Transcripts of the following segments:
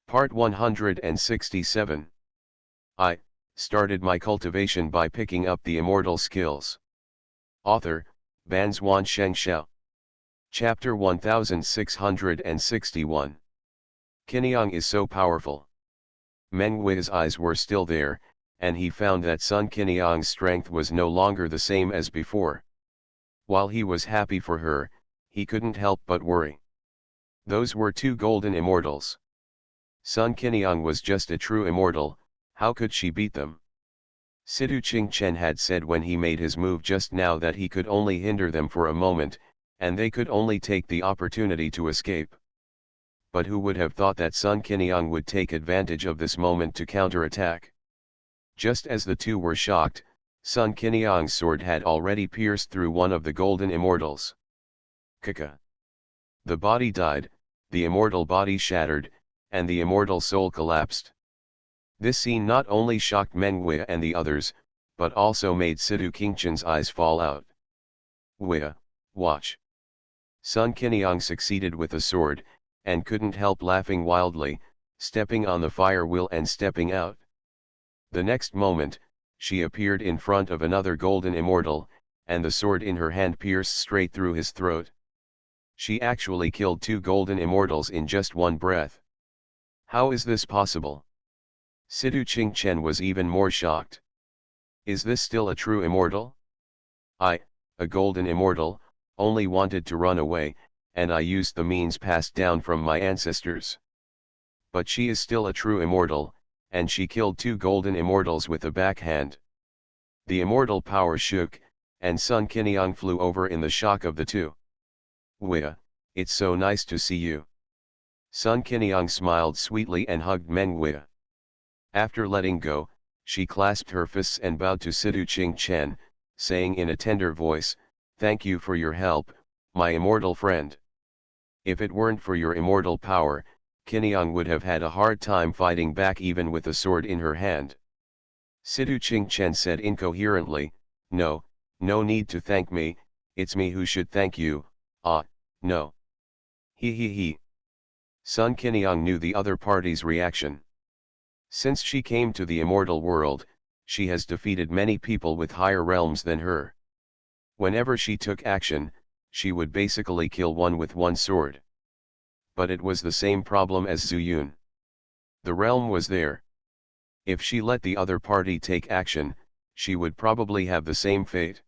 Part 167. I started my cultivation by picking up the immortal skills. Author, Banzuan Xianxia. Chapter 1661. Qinyang is so powerful. Meng Hui's eyes were still there, and he found that Sun Qinyang's strength was no longer the same as before. While he was happy for her, he couldn't help but worry. Those were two golden immortals. Sun Qinyang was just a true immortal, how could she beat them? Sidu Qingchen had said when he made his move just now that he could only hinder them for a moment, and they could only take the opportunity to escape. But who would have thought that Sun Qinyang would take advantage of this moment to counterattack? Just as the two were shocked, Sun Qinyang's sword had already pierced through one of the golden immortals. Kaka. The body died, the immortal body shattered, and the immortal soul collapsed. This scene not only shocked Meng Hui and the others, but also made Sidu Qingchen's eyes fall out. Hui, watch. Sun Qinyang succeeded with a sword, and couldn't help laughing wildly, stepping on the fire wheel and stepping out. The next moment, she appeared in front of another golden immortal, and the sword in her hand pierced straight through his throat. She actually killed two golden immortals in just one breath. How is this possible? Sidu Qingchen was even more shocked. Is this still a true immortal? I, a golden immortal, only wanted to run away, and I used the means passed down from my ancestors. But she is still a true immortal, and she killed two golden immortals with a backhand. The immortal power shook, and Sun Qinyang flew over in the shock of the two. Hui, it's so nice to see you. Sun Qinyang smiled sweetly and hugged Meng Hui. After letting go, she clasped her fists and bowed to Sidu Qingchen, saying in a tender voice, "Thank you for your help, my immortal friend. If it weren't for your immortal power, Qinyang would have had a hard time fighting back even with a sword in her hand." Sidu Qingchen said incoherently, No need to thank me, it's me who should thank you, no. He. Sun Qinyang knew the other party's reaction. Since she came to the immortal world, she has defeated many people with higher realms than her. Whenever she took action, she would basically kill one with one sword. But it was the same problem as Zuyun. The realm was there. If she let the other party take action, she would probably have the same fate.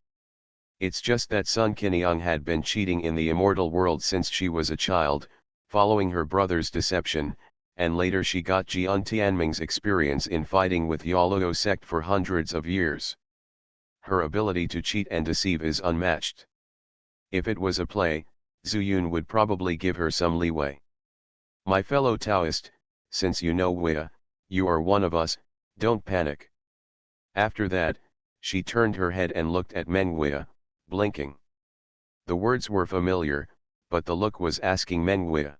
It's just that Sun Qinyang had been cheating in the immortal world since she was a child, following her brother's deception, and later she got Jian Tianming's experience in fighting with Yaluo sect for hundreds of years. Her ability to cheat and deceive is unmatched. If it was a play, Zuyun would probably give her some leeway. My fellow Taoist, since you know Hui, you are one of us, don't panic. After that, she turned her head and looked at Meng Hui, blinking. The words were familiar, but the look was asking Meng Hui.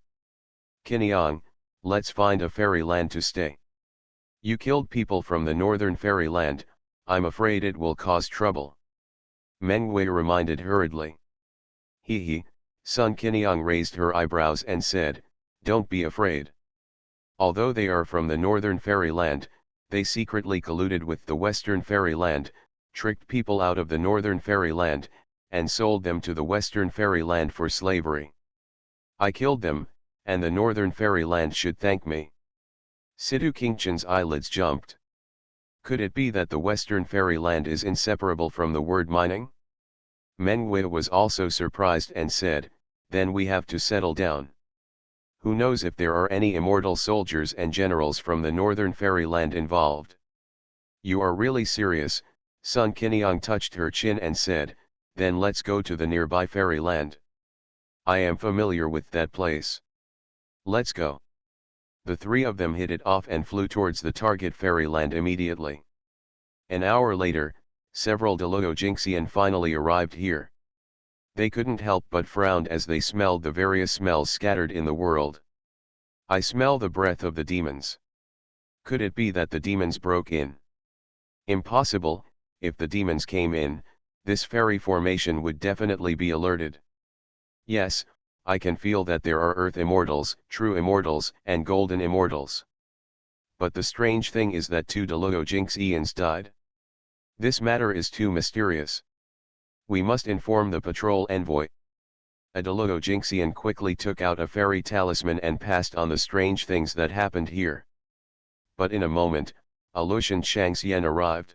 Qinyang, let's find a fairyland to stay. You killed people from the northern fairyland, I'm afraid it will cause trouble. Meng Hui reminded hurriedly. Sun Qinyang raised her eyebrows and said, Don't be afraid. Although they are from the northern fairyland, they secretly colluded with the western fairyland, tricked people out of the northern fairyland, and sold them to the western fairyland for slavery. I killed them, and the northern fairyland should thank me. Sidu Qingchen's eyelids jumped. Could it be that the western fairyland is inseparable from the word mining? Meng Hui was also surprised and said, Then we have to settle down. Who knows if there are any immortal soldiers and generals from the northern fairyland involved? You are really serious, Sun Qinyang touched her chin and said, Then let's go to the nearby fairyland. I am familiar with that place. Let's go. The three of them hit it off and flew towards the target fairyland immediately. An hour later, several Deluo Jinxian finally arrived here. They couldn't help but frown as they smelled the various smells scattered in the world. I smell the breath of the demons. Could it be that the demons broke in? Impossible, if the demons came in, this fairy formation would definitely be alerted. Yes, I can feel that there are Earth Immortals, True Immortals, and Golden Immortals. But the strange thing is that 2 Xianxians died. This matter is too mysterious. We must inform the patrol envoy. A Xianxian quickly took out a fairy talisman and passed on the strange things that happened here. But in a moment, a Xianxian arrived.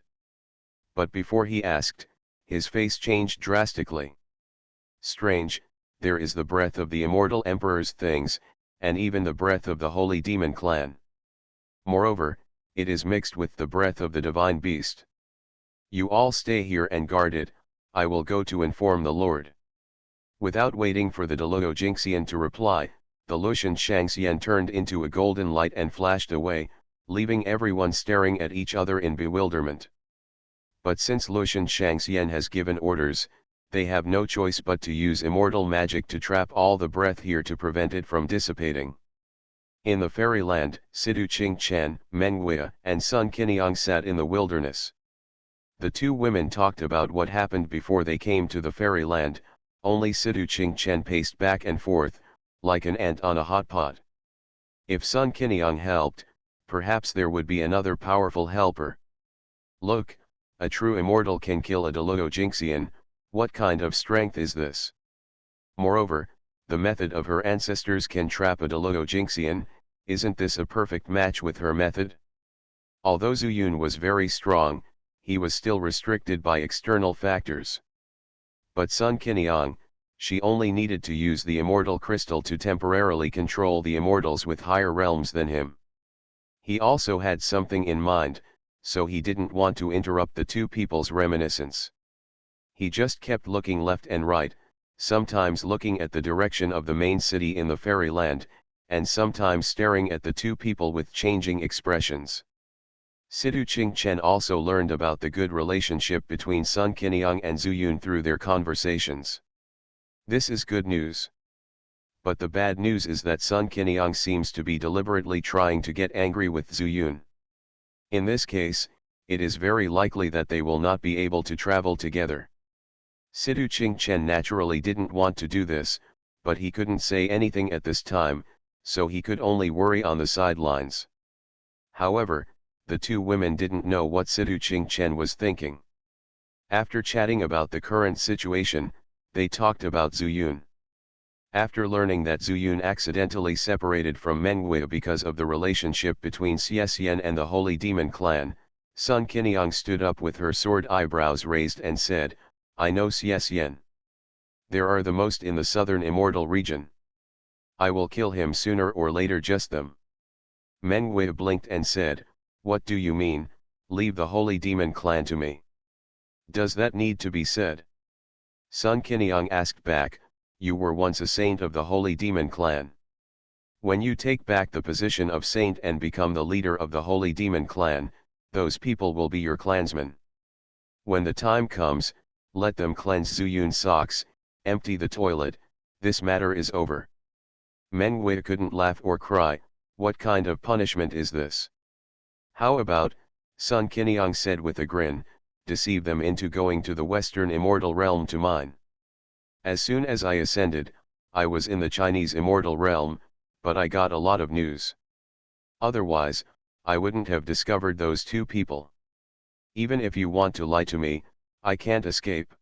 But before he asked, his face changed drastically. Strange, there is the breath of the immortal emperor's things, and even the breath of the holy demon clan. Moreover, it is mixed with the breath of the divine beast. You all stay here and guard it, I will go to inform the Lord. Without waiting for the Xianxian to reply, the Xianxian turned into a golden light and flashed away, leaving everyone staring at each other in bewilderment. But since Xianxian has given orders, they have no choice but to use immortal magic to trap all the breath here to prevent it from dissipating. In the fairyland, Sidu Qingchen, Mengwei, and Sun Qiniang sat in the wilderness. The 2 women talked about what happened before they came to the fairyland, only Sidu Qingchen paced back and forth, like an ant on a hot pot. If Sun Qiniang helped, perhaps there would be another powerful helper. Look, a true immortal can kill a Xianxian, what kind of strength is this? Moreover, the method of her ancestors can trap a Xianxian, isn't this a perfect match with her method? Although Zuyun was very strong, he was still restricted by external factors. But Sun Qiniang, she only needed to use the immortal crystal to temporarily control the immortals with higher realms than him. He also had something in mind, so he didn't want to interrupt the 2 people's reminiscence. He just kept looking left and right, sometimes looking at the direction of the main city in the fairyland, and sometimes staring at the 2 people with changing expressions. Sidu Qingchen also learned about the good relationship between Sun Qiniang and Zuyun through their conversations. This is good news. But the bad news is that Sun Qiniang seems to be deliberately trying to get angry with Zuyun. In this case, it is very likely that they will not be able to travel together. Sidu Qingchen naturally didn't want to do this, but he couldn't say anything at this time, so he could only worry on the sidelines. However, the 2 women didn't know what Sidu Qingchen was thinking. After chatting about the current situation, they talked about Zuyun. After learning that Zuyun accidentally separated from Mengwei because of the relationship between Xianxia and the Holy Demon Clan, Sun Qiniang stood up with her sword eyebrows raised and said, I know Xianxia. There are the most in the southern immortal region. I will kill him sooner or later, just them. Mengwei blinked and said, what do you mean, leave the Holy Demon Clan to me? Does that need to be said? Sun Qiniang asked back, you were once a saint of the Holy Demon Clan. When you take back the position of saint and become the leader of the Holy Demon Clan, those people will be your clansmen. When the time comes, let them cleanse Zuyun's socks, empty the toilet, this matter is over. Mengwei couldn't laugh or cry, what kind of punishment is this? How about, Sun Qiniang said with a grin, deceive them into going to the Western Immortal Realm to mine. As soon as I ascended, I was in the Chinese Immortal Realm, but I got a lot of news. Otherwise, I wouldn't have discovered those 2 people. Even if you want to lie to me, I can't escape.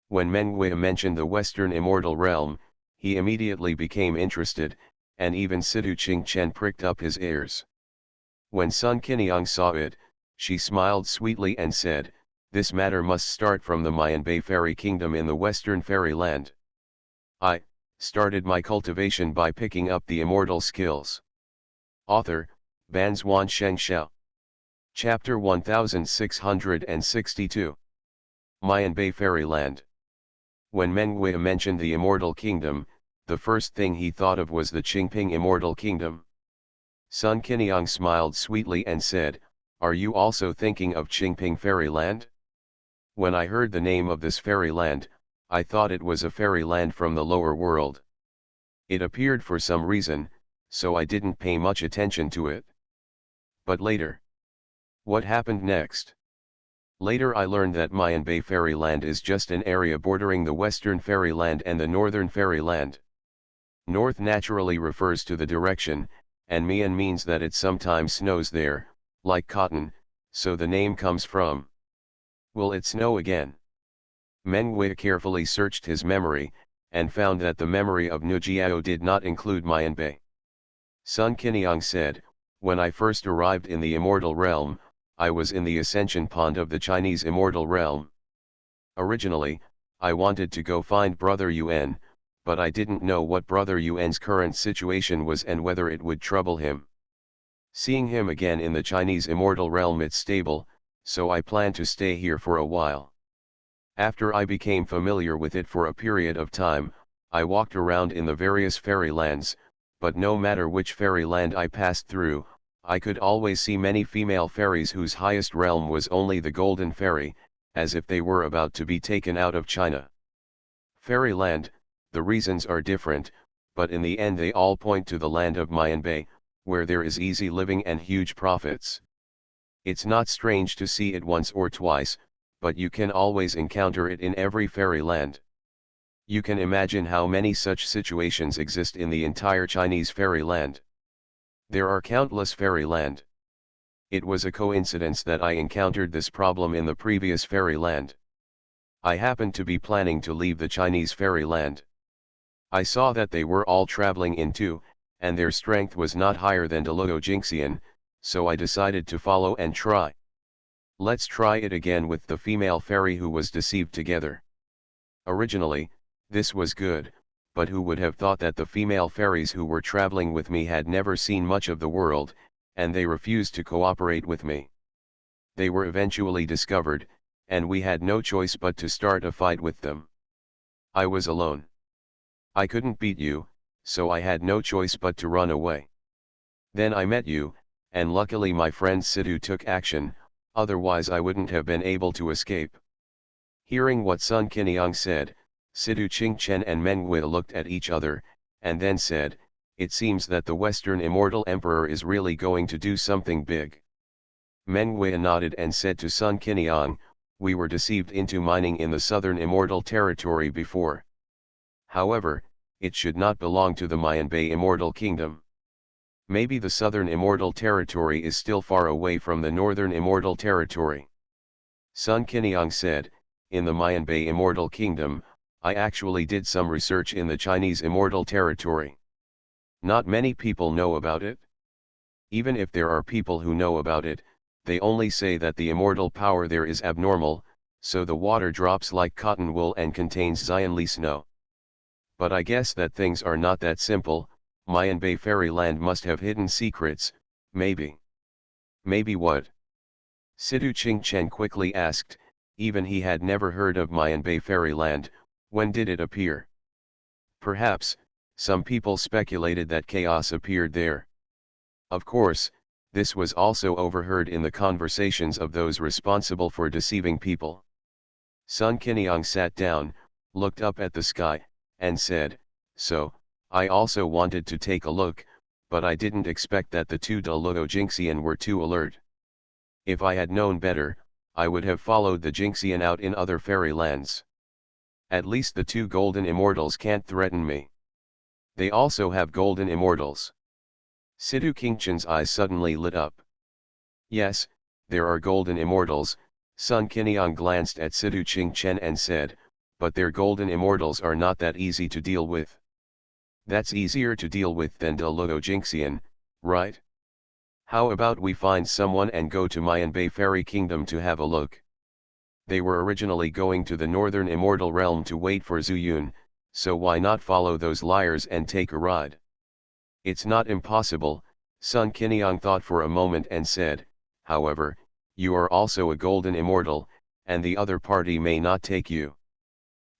When Mengwei mentioned the Western Immortal Realm, he immediately became interested, and even Sidu Qingchen pricked up his ears. When Sun Qiniang saw it, she smiled sweetly and said, this matter must start from the Mayan Bay Fairy Kingdom in the Western Fairyland. I started my cultivation by picking up the immortal skills. Author, Banzuan Xianxia. Chapter 1662. Mayan Bay Fairyland. When Mengwei mentioned the Immortal Kingdom, the first thing he thought of was the Qingping Immortal Kingdom. Sun Qiniang smiled sweetly and said, are you also thinking of Qingping Fairyland? When I heard the name of this fairyland, I thought it was a fairyland from the lower world. It appeared for some reason, so I didn't pay much attention to it. But later. What happened next? Later I learned that Mayan Bay Fairyland is just an area bordering the Western Fairyland and the Northern Fairyland. North naturally refers to the direction, and Mian means that it sometimes snows there, like cotton, so the name comes from. Will it snow again? Meng Wei carefully searched his memory, and found that the memory of Nujiao did not include Mianbei. Sun Qiniang said, when I first arrived in the immortal realm, I was in the ascension pond of the Chinese immortal realm. Originally, I wanted to go find Brother Yuan, but I didn't know what Brother Yuan's current situation was and whether it would trouble him. Seeing him again in the Chinese immortal realm it's stable, so I plan to stay here for a while. After I became familiar with it for a period of time, I walked around in the various fairy lands, but no matter which fairy land I passed through, I could always see many female fairies whose highest realm was only the Golden Fairy, as if they were about to be taken out of China. Fairyland, the reasons are different, but in the end they all point to the land of Mianbei, where there is easy living and huge profits. It's not strange to see it once or twice, but you can always encounter it in every fairyland. You can imagine how many such situations exist in the entire Chinese fairyland. There are countless fairyland. It was a coincidence that I encountered this problem in the previous fairyland. I happened to be planning to leave the Chinese fairyland. I saw that they were all traveling in two, and their strength was not higher than Deluo Jingxian, so I decided to follow and try. Let's try it again with the female fairy who was deceived together. Originally, this was good, but who would have thought that the female fairies who were traveling with me had never seen much of the world, and they refused to cooperate with me. They were eventually discovered, and we had no choice but to start a fight with them. I was alone. I couldn't beat you, so I had no choice but to run away. Then I met you, and luckily my friend Sidhu took action, otherwise I wouldn't have been able to escape. Hearing what Sun Qiniang said, Sidhu Qingchen and Meng Wei looked at each other, and then said, it seems that the Western Immortal Emperor is really going to do something big. Meng Wei nodded and said to Sun Qiniang, we were deceived into mining in the southern immortal territory before. However, it should not belong to the Mianbei Immortal Kingdom. Maybe the southern immortal territory is still far away from the northern immortal territory. Sun Qiniang said, in the Mianbei Immortal Kingdom, I actually did some research in the Chinese immortal territory. Not many people know about it. Even if there are people who know about it, they only say that the immortal power there is abnormal, so the water drops like cotton wool and contains Xianli snow. But I guess that things are not that simple. Mianbei Fairyland must have hidden secrets, maybe. Maybe what? Sidhu Qingchen quickly asked, even he had never heard of Mianbei Fairyland. When did it appear? Perhaps, some people speculated that chaos appeared there. Of course, this was also overheard in the conversations of those responsible for deceiving people. Sun Qiniang sat down, looked up at the sky, and said, so, I also wanted to take a look, but I didn't expect that the two Deluo Jingxian were too alert. If I had known better, I would have followed the Jingxian out in other fairy lands. At least the two golden immortals can't threaten me. They also have golden immortals. Sidhu Qingchen's eyes suddenly lit up. Yes, there are golden immortals. Sun Qiniang glanced at Sidhu Qingchen and said, but their golden immortals are not that easy to deal with. That's easier to deal with than Deluo Jingxian, right? How about we find someone and go to Mianbei Fairy Kingdom to have a look? They were originally going to the northern immortal realm to wait for Zhu Yun, so why not follow those liars and take a ride? It's not impossible, Sun Qiniang thought for a moment and said, however, you are also a golden immortal, and the other party may not take you.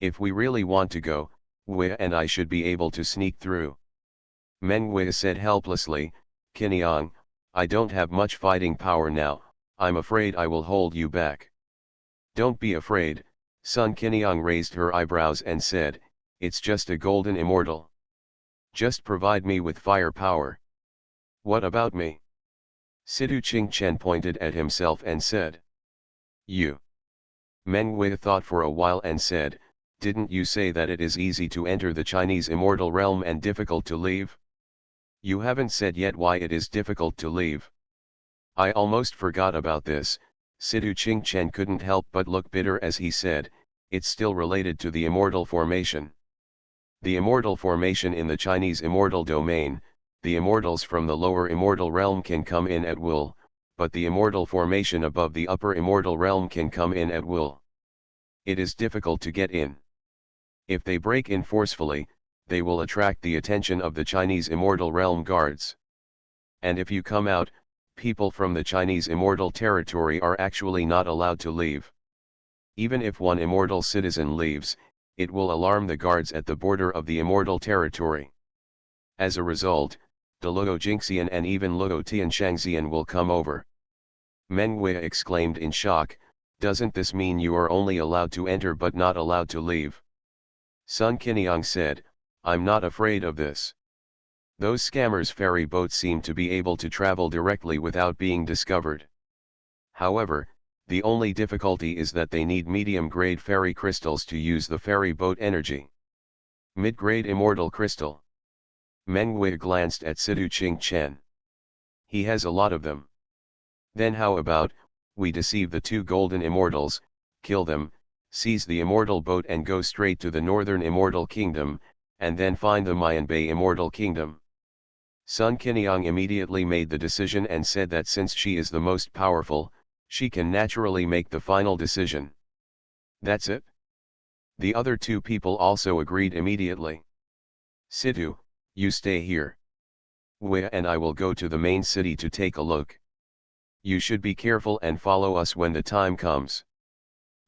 If we really want to go, Wei and I should be able to sneak through. Meng Wei said helplessly, Qiniang, I don't have much fighting power now, I'm afraid I will hold you back. Don't be afraid, Sun Qiniang raised her eyebrows and said, it's just a golden immortal. Just provide me with fire power. What about me? Sidhu Qingchen pointed at himself and said. You. Meng Wei thought for a while and said, Didn't you say that it is easy to enter the Chinese immortal realm and difficult to leave? You haven't said yet why it is difficult to leave. I almost forgot about this. Sidu Qingchen couldn't help but look bitter as he said, it's still related to the immortal formation. The immortal formation in the Chinese immortal domain, the immortals from the lower immortal realm can come in at will, but the immortal formation above the upper immortal realm can come in at will. It is difficult to get in. If they break in forcefully, they will attract the attention of the Chinese immortal realm guards. And if you come out, people from the Chinese immortal territory are actually not allowed to leave. Even if one immortal citizen leaves, it will alarm the guards at the border of the immortal territory. As a result, the Luo Jingxian and even Luo Tianxian will come over. Meng Wei exclaimed in shock, doesn't this mean you are only allowed to enter but not allowed to leave? Sun Qiniang said, I'm not afraid of this. Those scammers' ferry boats seem to be able to travel directly without being discovered. However, the only difficulty is that they need medium-grade ferry crystals to use the ferry boat energy. Mid-grade immortal crystal. Meng Wei glanced at Sidu Qingchen. He has a lot of them. Then how about, we deceive the two golden immortals, kill them, seize the immortal boat and go straight to the northern immortal kingdom, and then find the Mayanbei immortal kingdom. Sun Qiniang immediately made the decision and said that since she is the most powerful, she can naturally make the final decision. That's it? The other two people also agreed immediately. Sidu, you stay here. Wei and I will go to the main city to take a look. You should be careful and follow us when the time comes.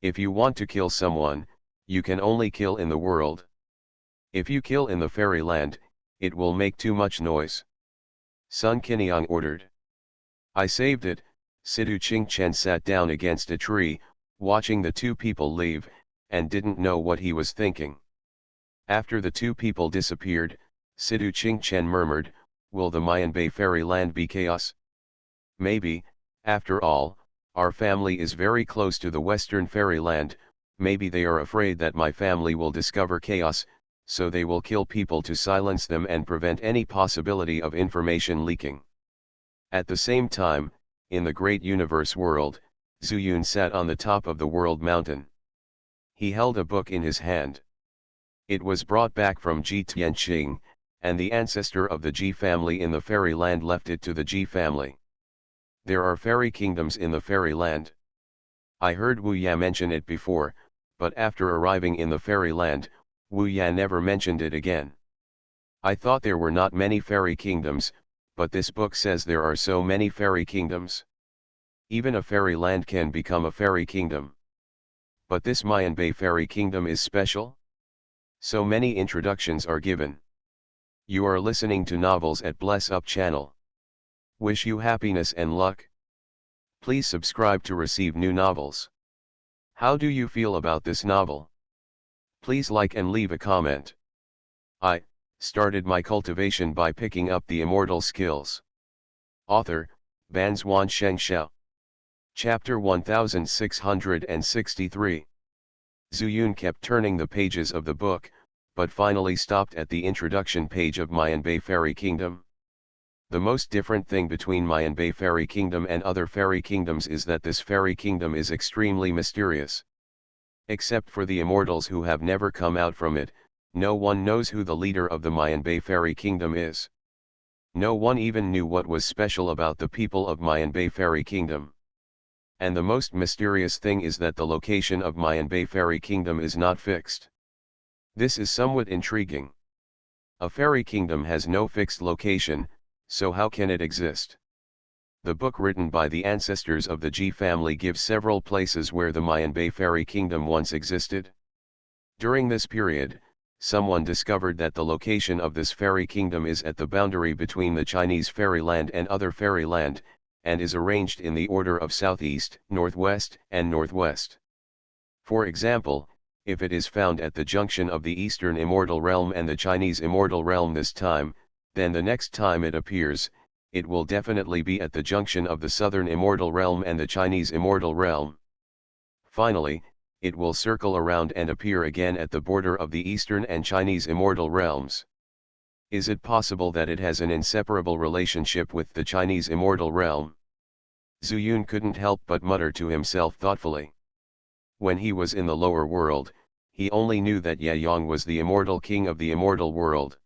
If you want to kill someone, you can only kill in the world. If you kill in the fairyland, it will make too much noise. Sun Qiniang ordered. I saved it. Sidu Qingchen sat down against a tree, watching the two people leave, and didn't know what he was thinking. After the two people disappeared, Sidu Qingchen murmured, will the Mayanbei fairyland be chaos? Maybe, after all, our family is very close to the western fairyland, maybe they are afraid that my family will discover chaos, so they will kill people to silence them and prevent any possibility of information leaking. At the same time, in the great universe world, Zuyun sat on the top of the world mountain. He held a book in his hand. It was brought back from Ji Tianqing, and the ancestor of the Ji family in the fairyland left it to the Ji family. There are fairy kingdoms in the fairyland. I heard Wu Ya mention it before, but after arriving in the fairyland, Wu Ya never mentioned it again. I thought there were not many fairy kingdoms, but this book says there are so many fairy kingdoms. Even a fairyland can become a fairy kingdom. But this Mayanbei fairy kingdom is special? So many introductions are given. You are listening to novels at Bless Up channel. Wish you happiness and luck. Please subscribe to receive new novels. How do you feel about this novel? Please like and leave a comment. I started my cultivation by picking up the immortal skills. Author, Banzuan Xianxia. Chapter 1663. Zuyun kept turning the pages of the book, but finally stopped at the introduction page of Mayanbei Fairy Kingdom. The most different thing between Mayanbei Fairy Kingdom and other fairy kingdoms is that this fairy kingdom is extremely mysterious. Except for the immortals who have never come out from it, no one knows who the leader of the Mayanbei Fairy Kingdom is. No one even knew what was special about the people of Mayanbei Fairy Kingdom. And the most mysterious thing is that the location of Mayanbei Fairy Kingdom is not fixed. This is somewhat intriguing. A fairy kingdom has no fixed location, so how can it exist? The book written by the ancestors of the Ji family gives several places where the Mayanbei Fairy Kingdom once existed. During this period, someone discovered that the location of this fairy kingdom is at the boundary between the Chinese fairyland and other fairyland, and is arranged in the order of southeast, northwest, and northwest. For example, if it is found at the junction of the Eastern Immortal Realm and the Chinese Immortal Realm this time, then the next time it appears, it will definitely be at the junction of the Southern Immortal Realm and the Chinese Immortal Realm. Finally, it will circle around and appear again at the border of the Eastern and Chinese immortal realms. Is it possible that it has an inseparable relationship with the Chinese immortal realm? Zuyun couldn't help but mutter to himself thoughtfully. When he was in the lower world, he only knew that Ye Yang was the immortal king of the immortal world.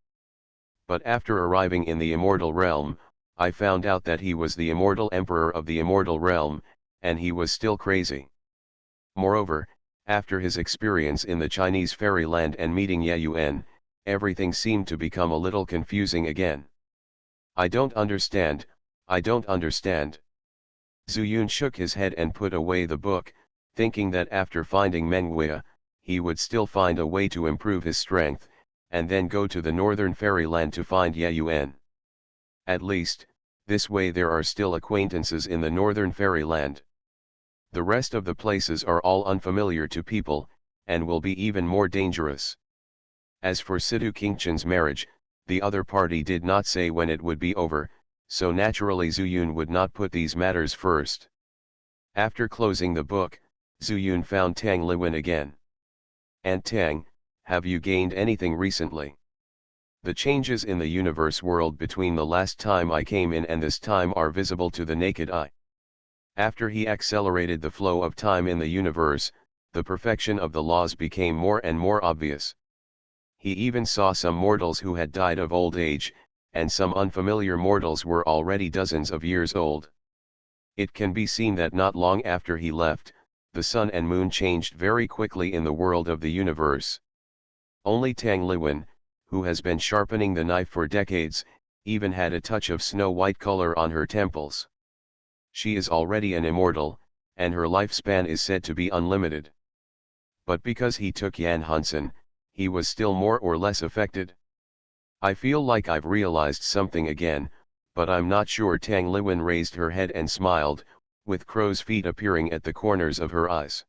But after arriving in the immortal realm, I found out that he was the immortal emperor of the immortal realm, and he was still crazy. Moreover, after his experience in the Chinese fairyland and meeting Ye Yuan, everything seemed to become a little confusing again. I don't understand, I don't understand. Zuyun shook his head and put away the book, thinking that after finding Mengwei, he would still find a way to improve his strength, and then go to the northern fairyland to find Ye Yuan. At least, this way there are still acquaintances in the northern fairyland. The rest of the places are all unfamiliar to people, and will be even more dangerous. As for Sidu Kingchen's marriage, the other party did not say when it would be over, so naturally Zuyun would not put these matters first. After closing the book, Zuyun found Tang Liwen again. "Aunt Tang, have you gained anything recently? The changes in the universe world between the last time I came in and this time are visible to the naked eye." After he accelerated the flow of time in the universe, the perfection of the laws became more and more obvious. He even saw some mortals who had died of old age, and some unfamiliar mortals were already dozens of years old. It can be seen that not long after he left, the sun and moon changed very quickly in the world of the universe. Only Tang Liwen, who has been sharpening the knife for decades, even had a touch of snow-white color on her temples. She is already an immortal, and her lifespan is said to be unlimited. But because he took Yan Hansen, he was still more or less affected. "I feel like I've realized something again, but I'm not sure." Tang Liwen raised her head and smiled, with crow's feet appearing at the corners of her eyes.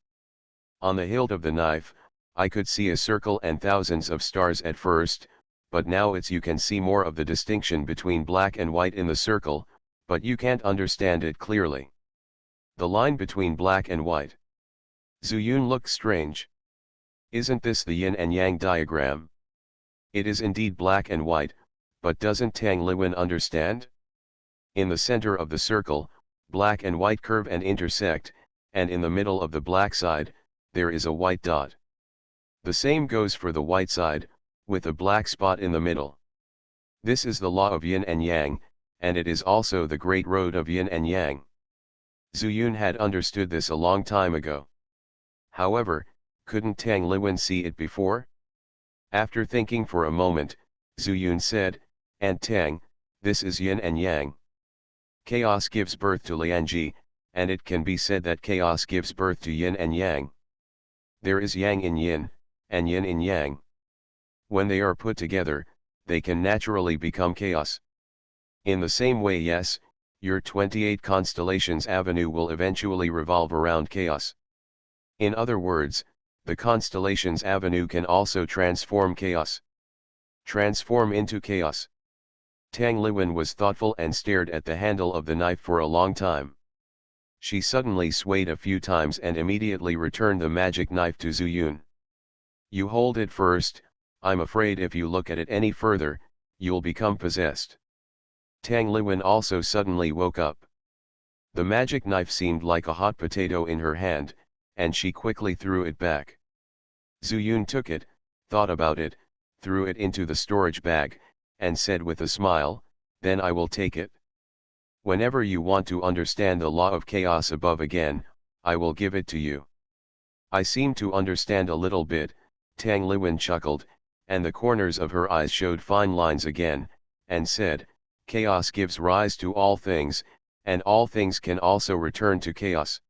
"On the hilt of the knife, I could see a circle and thousands of stars at first, but now you can see more of the distinction between black and white in the circle, but you can't understand it clearly. The line between black and white." Zuyun looked strange. "Isn't this the yin and yang diagram?" "It is indeed black and white, but doesn't Tang Liwen understand? In the center of the circle, black and white curve and intersect, and in the middle of the black side, there is a white dot. The same goes for the white side, with a black spot in the middle. This is the law of yin and yang, and it is also the great road of yin and yang." Zuyun had understood this a long time ago. However, couldn't Tang Liwen see it before? After thinking for a moment, Zuyun said, "Aunt Tang, this is yin and yang. Chaos gives birth to Lianji, and it can be said that chaos gives birth to yin and yang. There is yang in yin, and yin in yang. When they are put together, they can naturally become chaos. In the same way, yes, your 28 constellations avenue will eventually revolve around chaos. In other words, the constellations avenue can also transform chaos. Transform into chaos." Tang Liwen was thoughtful and stared at the handle of the knife for a long time. She suddenly swayed a few times and immediately returned the magic knife to Zuyun. "You hold it first. I'm afraid if you look at it any further, you'll become possessed." Tang Liwen also suddenly woke up. The magic knife seemed like a hot potato in her hand, and she quickly threw it back. Zuyun took it, thought about it, threw it into the storage bag, and said with a smile, "Then I will take it. Whenever you want to understand the law of chaos above again, I will give it to you." "I seem to understand a little bit," Tang Liwen chuckled, and the corners of her eyes showed fine lines again, and said, "Chaos gives rise to all things, and all things can also return to chaos.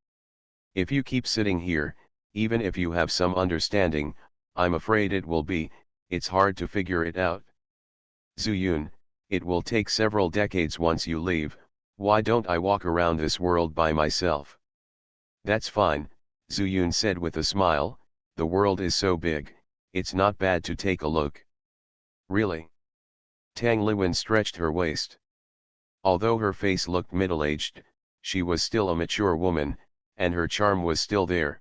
If you keep sitting here, even if you have some understanding, I'm afraid it's hard to figure it out." "Zuyun, it will take several decades once you leave. Why don't I walk around this world by myself?" "That's fine," Zuyun said with a smile, "the world is so big, it's not bad to take a look." "Really?" Tang Liwen stretched her waist. Although her face looked middle-aged, she was still a mature woman, and her charm was still there.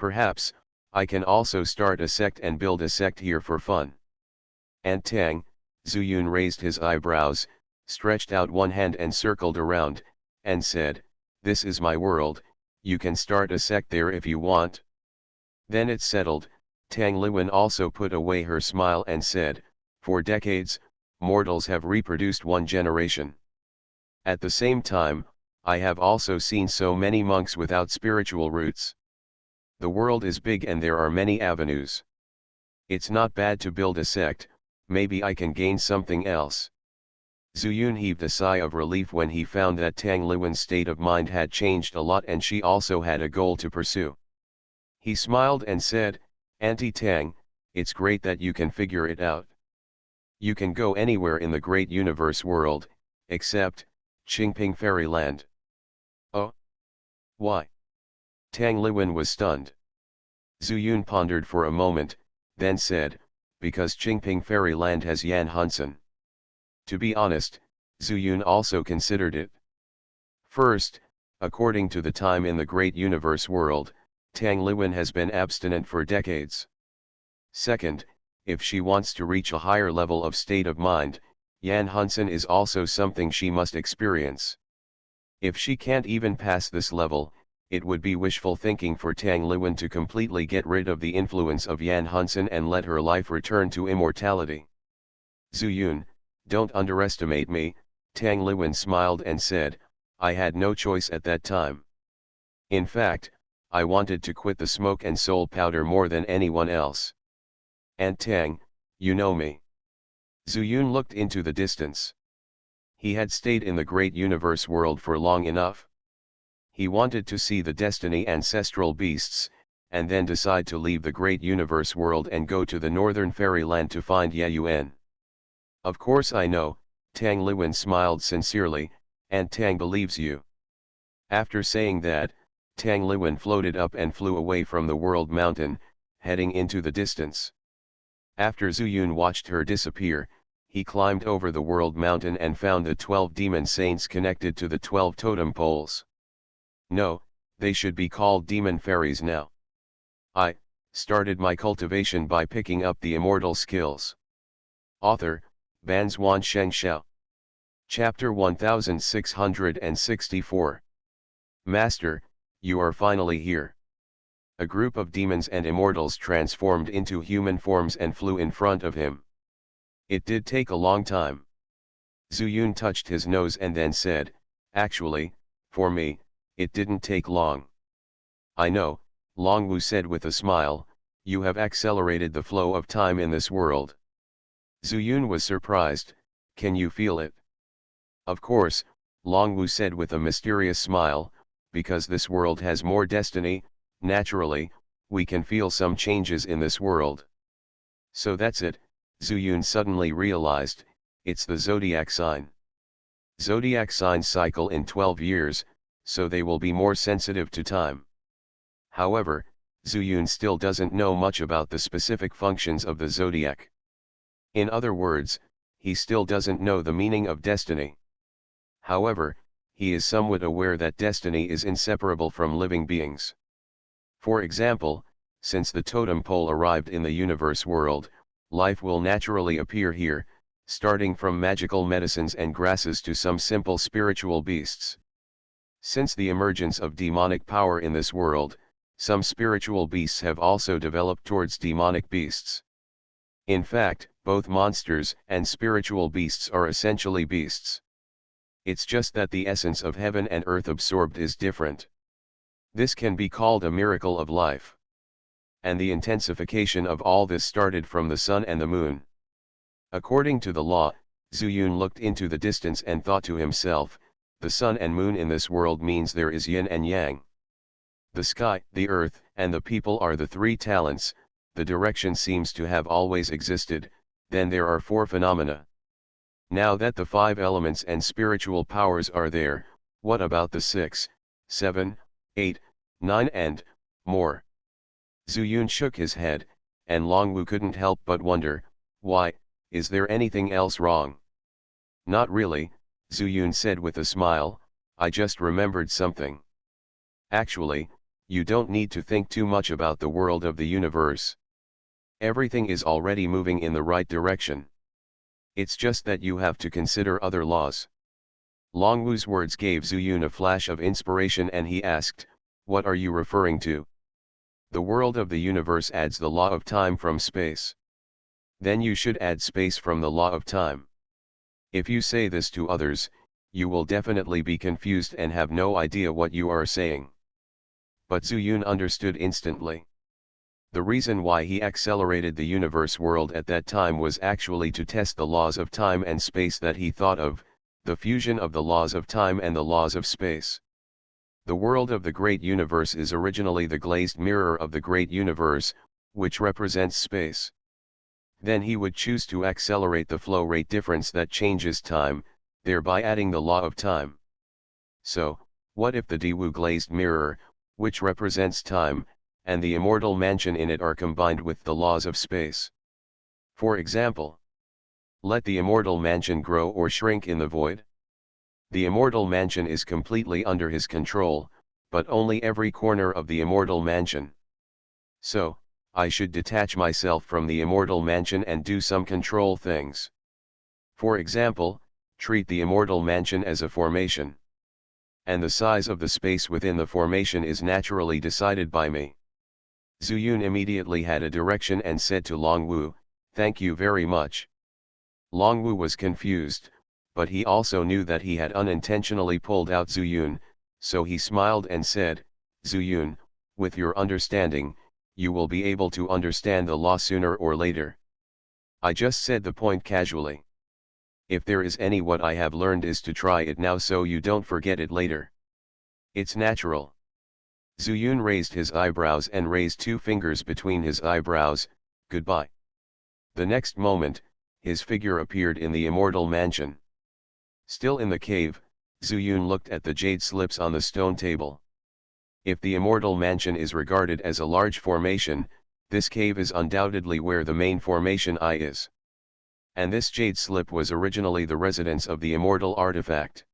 Perhaps, I can also start a sect and build a sect here for fun. And Tang, Zuyun raised his eyebrows, stretched out one hand and circled around, and said, "This is my world, you can start a sect there if you want." Then it's settled. Tang Liwen also put away her smile and said, "For decades, mortals have reproduced one generation. At the same time, I have also seen so many monks without spiritual roots. The world is big and there are many avenues. It's not bad to build a sect, maybe I can gain something else." Zuyun heaved a sigh of relief when he found that Tang Liwen's state of mind had changed a lot and she also had a goal to pursue. He smiled and said, "Auntie Tang, it's great that you can figure it out. You can go anywhere in the great universe world, except Qingping Fairyland." "Oh? Why?" Tang Liwen was stunned. Zuyun pondered for a moment, then said, "Because Qingping Fairyland has Yan Hansen." To be honest, Zuyun also considered it. First, according to the time in the great universe world, Tang Liwen has been abstinent for decades. Second, if she wants to reach a higher level of state of mind, Yan Hansen is also something she must experience. If she can't even pass this level, it would be wishful thinking for Tang Liwen to completely get rid of the influence of Yan Hansen and let her life return to immortality. "Zuyun, don't underestimate me," Tang Liwen smiled and said, "I had no choice at that time. In fact, I wanted to quit the smoke and soul powder more than anyone else. And Tang, you know me." Zuyun looked into the distance. He had stayed in the great universe world for long enough. He wanted to see the destiny ancestral beasts, and then decide to leave the great universe world and go to the northern fairyland to find Ye Yuan. "Of course I know," Tang Liwen smiled sincerely, "and Tang believes you." After saying that, Tang Liwen floated up and flew away from the world mountain, heading into the distance. After Zuyun watched her disappear, he climbed over the world mountain and found the 12 demon saints connected to the 12 totem poles. No, they should be called demon fairies now. I started my cultivation by picking up the immortal skills. Author, Banzuan Xianxia. Chapter 1664. Master, you are finally here. A group of demons and immortals transformed into human forms and flew in front of him. It did take a long time. Zuyun touched his nose and then said, "Actually, for me, it didn't take long." "I know," Longwu said with a smile, "you have accelerated the flow of time in this world." Zuyun was surprised, "Can you feel it?" "Of course," Longwu said with a mysterious smile, "because this world has more destiny, naturally, we can feel some changes in this world." "So that's it," Zuyun suddenly realized, "it's the zodiac sign. Zodiac signs cycle in 12 years, so they will be more sensitive to time." However, Zuyun still doesn't know much about the specific functions of the zodiac. In other words, he still doesn't know the meaning of destiny. However, he is somewhat aware that destiny is inseparable from living beings. For example, since the totem pole arrived in the universe world, life will naturally appear here, starting from magical medicines and grasses to some simple spiritual beasts. Since the emergence of demonic power in this world, some spiritual beasts have also developed towards demonic beasts. In fact, both monsters and spiritual beasts are essentially beasts. It's just that the essence of heaven and earth absorbed is different. This can be called a miracle of life. And the intensification of all this started from the sun and the moon. According to the law, Zuyun looked into the distance and thought to himself, the sun and moon in this world means there is yin and yang. The sky, the earth, and the people are the three talents. The direction seems to have always existed. Then there are four phenomena. Now that the 5 elements and spiritual powers are there, what about the 6, 7, 8, 9 and more? Zuyun shook his head, and Longwu couldn't help but wonder, why, is there anything else wrong? Not really, Zuyun said with a smile, I just remembered something. Actually, You don't need to think too much about the world of the universe. Everything is already moving in the right direction. It's just that you have to consider other laws. Longwu's words gave Zuyun a flash of inspiration and he asked, "What are you referring to?" "The world of the universe adds the law of time from space. Then you should add space from the law of time. If you say this to others, you will definitely be confused and have no idea what you are saying." But Zuyun understood instantly. The reason why he accelerated the universe world at that time was actually to test the laws of time and space that he thought of, the fusion of the laws of time and the laws of space. The world of the great universe is originally the glazed mirror of the great universe, which represents space. Then he would choose to accelerate the flow rate difference that changes time, thereby adding the law of time. So, what if the Diwu glazed mirror, which represents time, and the immortal mansion in it are combined with the laws of space? For example, let the immortal mansion grow or shrink in the void. The immortal mansion is completely under his control, but only every corner of the immortal mansion. So, I should detach myself from the immortal mansion and do some control things. For example, treat the immortal mansion as a formation. And the size of the space within the formation is naturally decided by me. Zuyun immediately had a direction and said to Longwu, "Thank you very much." Longwu was confused, but he also knew that he had unintentionally pulled out Zuyun, so he smiled and said, "Zuyun, with your understanding, you will be able to understand the law sooner or later. I just said the point casually. If there is any what I have learned is to try it now so you don't forget it later. It's natural." Zuyun raised his eyebrows and raised 2 fingers between his eyebrows. "Goodbye." The next moment, his figure appeared in the immortal mansion. Still in the cave, Zuyun looked at the jade slips on the stone table. If the immortal mansion is regarded as a large formation, this cave is undoubtedly where the main formation I is. And this jade slip was originally the residence of the immortal artifact.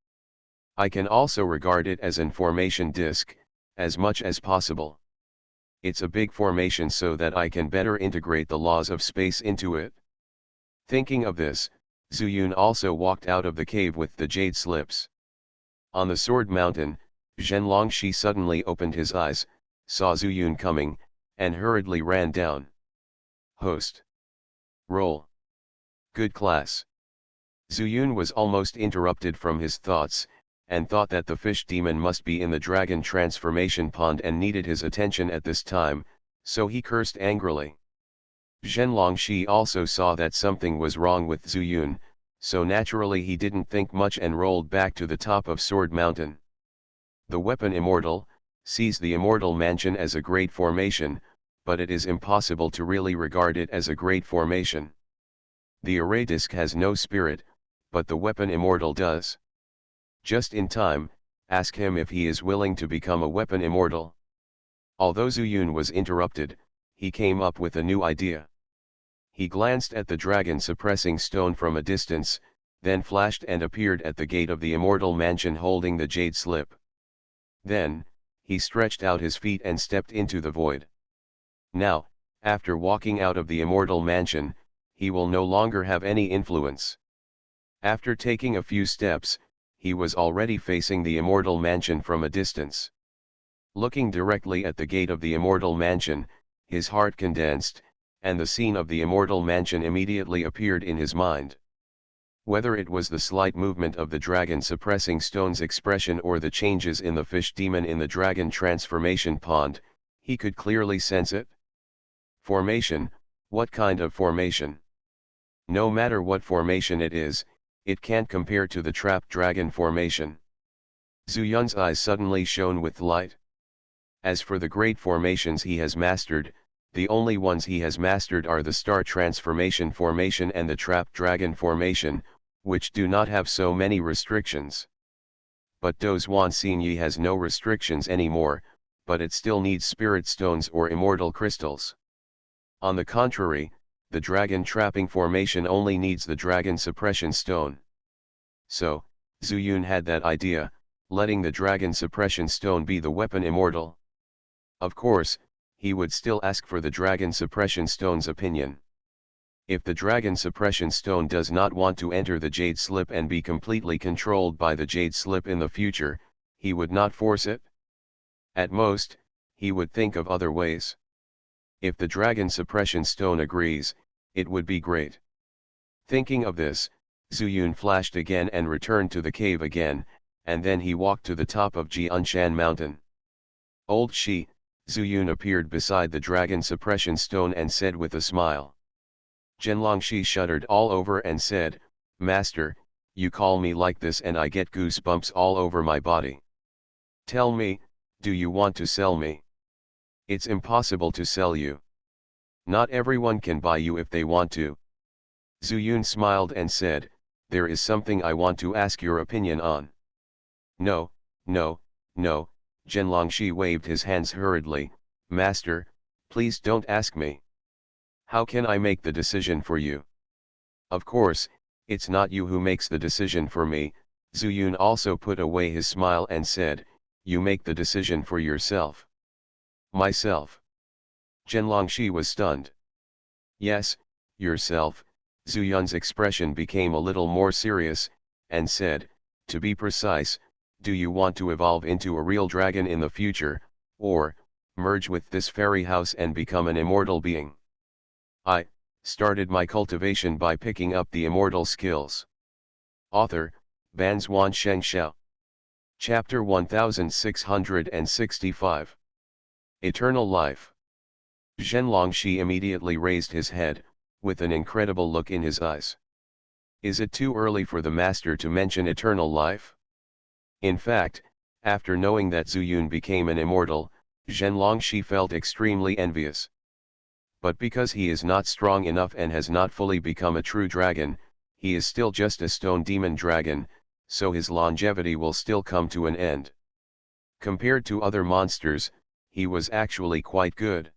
I can also regard it as an formation disk, as much as possible. It's a big formation so that I can better integrate the laws of space into it. Thinking of this, Zuyun also walked out of the cave with the jade slips. On the Sword Mountain, Xianxia suddenly opened his eyes, saw Zuyun coming, and hurriedly ran down. Host. Roll. Good class. Zuyun was almost interrupted from his thoughts, and thought that the fish demon must be in the dragon transformation pond and needed his attention at this time, so he cursed angrily. Xianxia also saw that something was wrong with Zuyun, so naturally he didn't think much and rolled back to the top of Sword Mountain. The weapon Immortal sees the immortal mansion as a great formation, but it is impossible to really regard it as a great formation. The array disc has no spirit, but the weapon Immortal does. Just in time, ask him if he is willing to become a weapon Immortal. Although Zuyun was interrupted, he came up with a new idea. He glanced at the dragon suppressing stone from a distance, then flashed and appeared at the gate of the immortal mansion holding the jade slip. Then, he stretched out his feet and stepped into the void. Now, after walking out of the immortal mansion, he will no longer have any influence. After taking a few steps, he was already facing the immortal mansion from a distance. Looking directly at the gate of the immortal mansion, his heart condensed, and the scene of the immortal mansion immediately appeared in his mind. Whether it was the slight movement of the dragon suppressing stone's expression or the changes in the fish demon in the dragon transformation pond, he could clearly sense it. Formation, what kind of formation? No matter what formation it is, it can't compare to the trapped dragon formation. Zuyun's eyes suddenly shone with light. As for the great formations he has mastered, the only ones he has mastered are the star transformation formation and the trapped dragon formation, which do not have so many restrictions. But Dozhuan Xinyi has no restrictions anymore, but it still needs spirit stones or immortal crystals. On the contrary, the dragon trapping formation only needs the dragon suppression stone. So, Zuyun had that idea, letting the dragon suppression stone be the weapon Immortal. Of course, he would still ask for the Dragon Suppression Stone's opinion. If the Dragon Suppression Stone does not want to enter the Jade Slip and be completely controlled by the Jade Slip in the future, he would not force it. At most, he would think of other ways. If the Dragon Suppression Stone agrees, it would be great. Thinking of this, Zuyun flashed again and returned to the cave again, and then he walked to the top of Jianshan Mountain. Old Shi, Zuyun appeared beside the Dragon Suppression Stone and said with a smile. Zhenlongshi shuddered all over and said, "Master, you call me like this and I get goosebumps all over my body. Tell me, do you want to sell me?" "It's impossible to sell you. Not everyone can buy you if they want to." Zuyun smiled and said, "There is something I want to ask your opinion on." "No, no, no," Zhenlongshi waved his hands hurriedly, "Master, please don't ask me. How can I make the decision for you?" "Of course, it's not you who makes the decision for me," Zuyun also put away his smile and said, "You make the decision for yourself." "Myself?" Zhenlongshi was stunned. "Yes, yourself." Zuyun's expression became a little more serious, and said, "To be precise, do you want to evolve into a real dragon in the future, or merge with this fairy house and become an immortal being?" "I started my cultivation by picking up the immortal skills." Author, Banzuan Xianxia. Chapter 1665. Eternal Life. Zhenlongshi immediately raised his head, with an incredible look in his eyes. Is it too early for the master to mention eternal life? In fact, after knowing that Zuyun became an immortal, Zhenlongshi felt extremely envious. But because he is not strong enough and has not fully become a true dragon, he is still just a stone demon dragon, so his longevity will still come to an end. Compared to other monsters, he was actually quite good.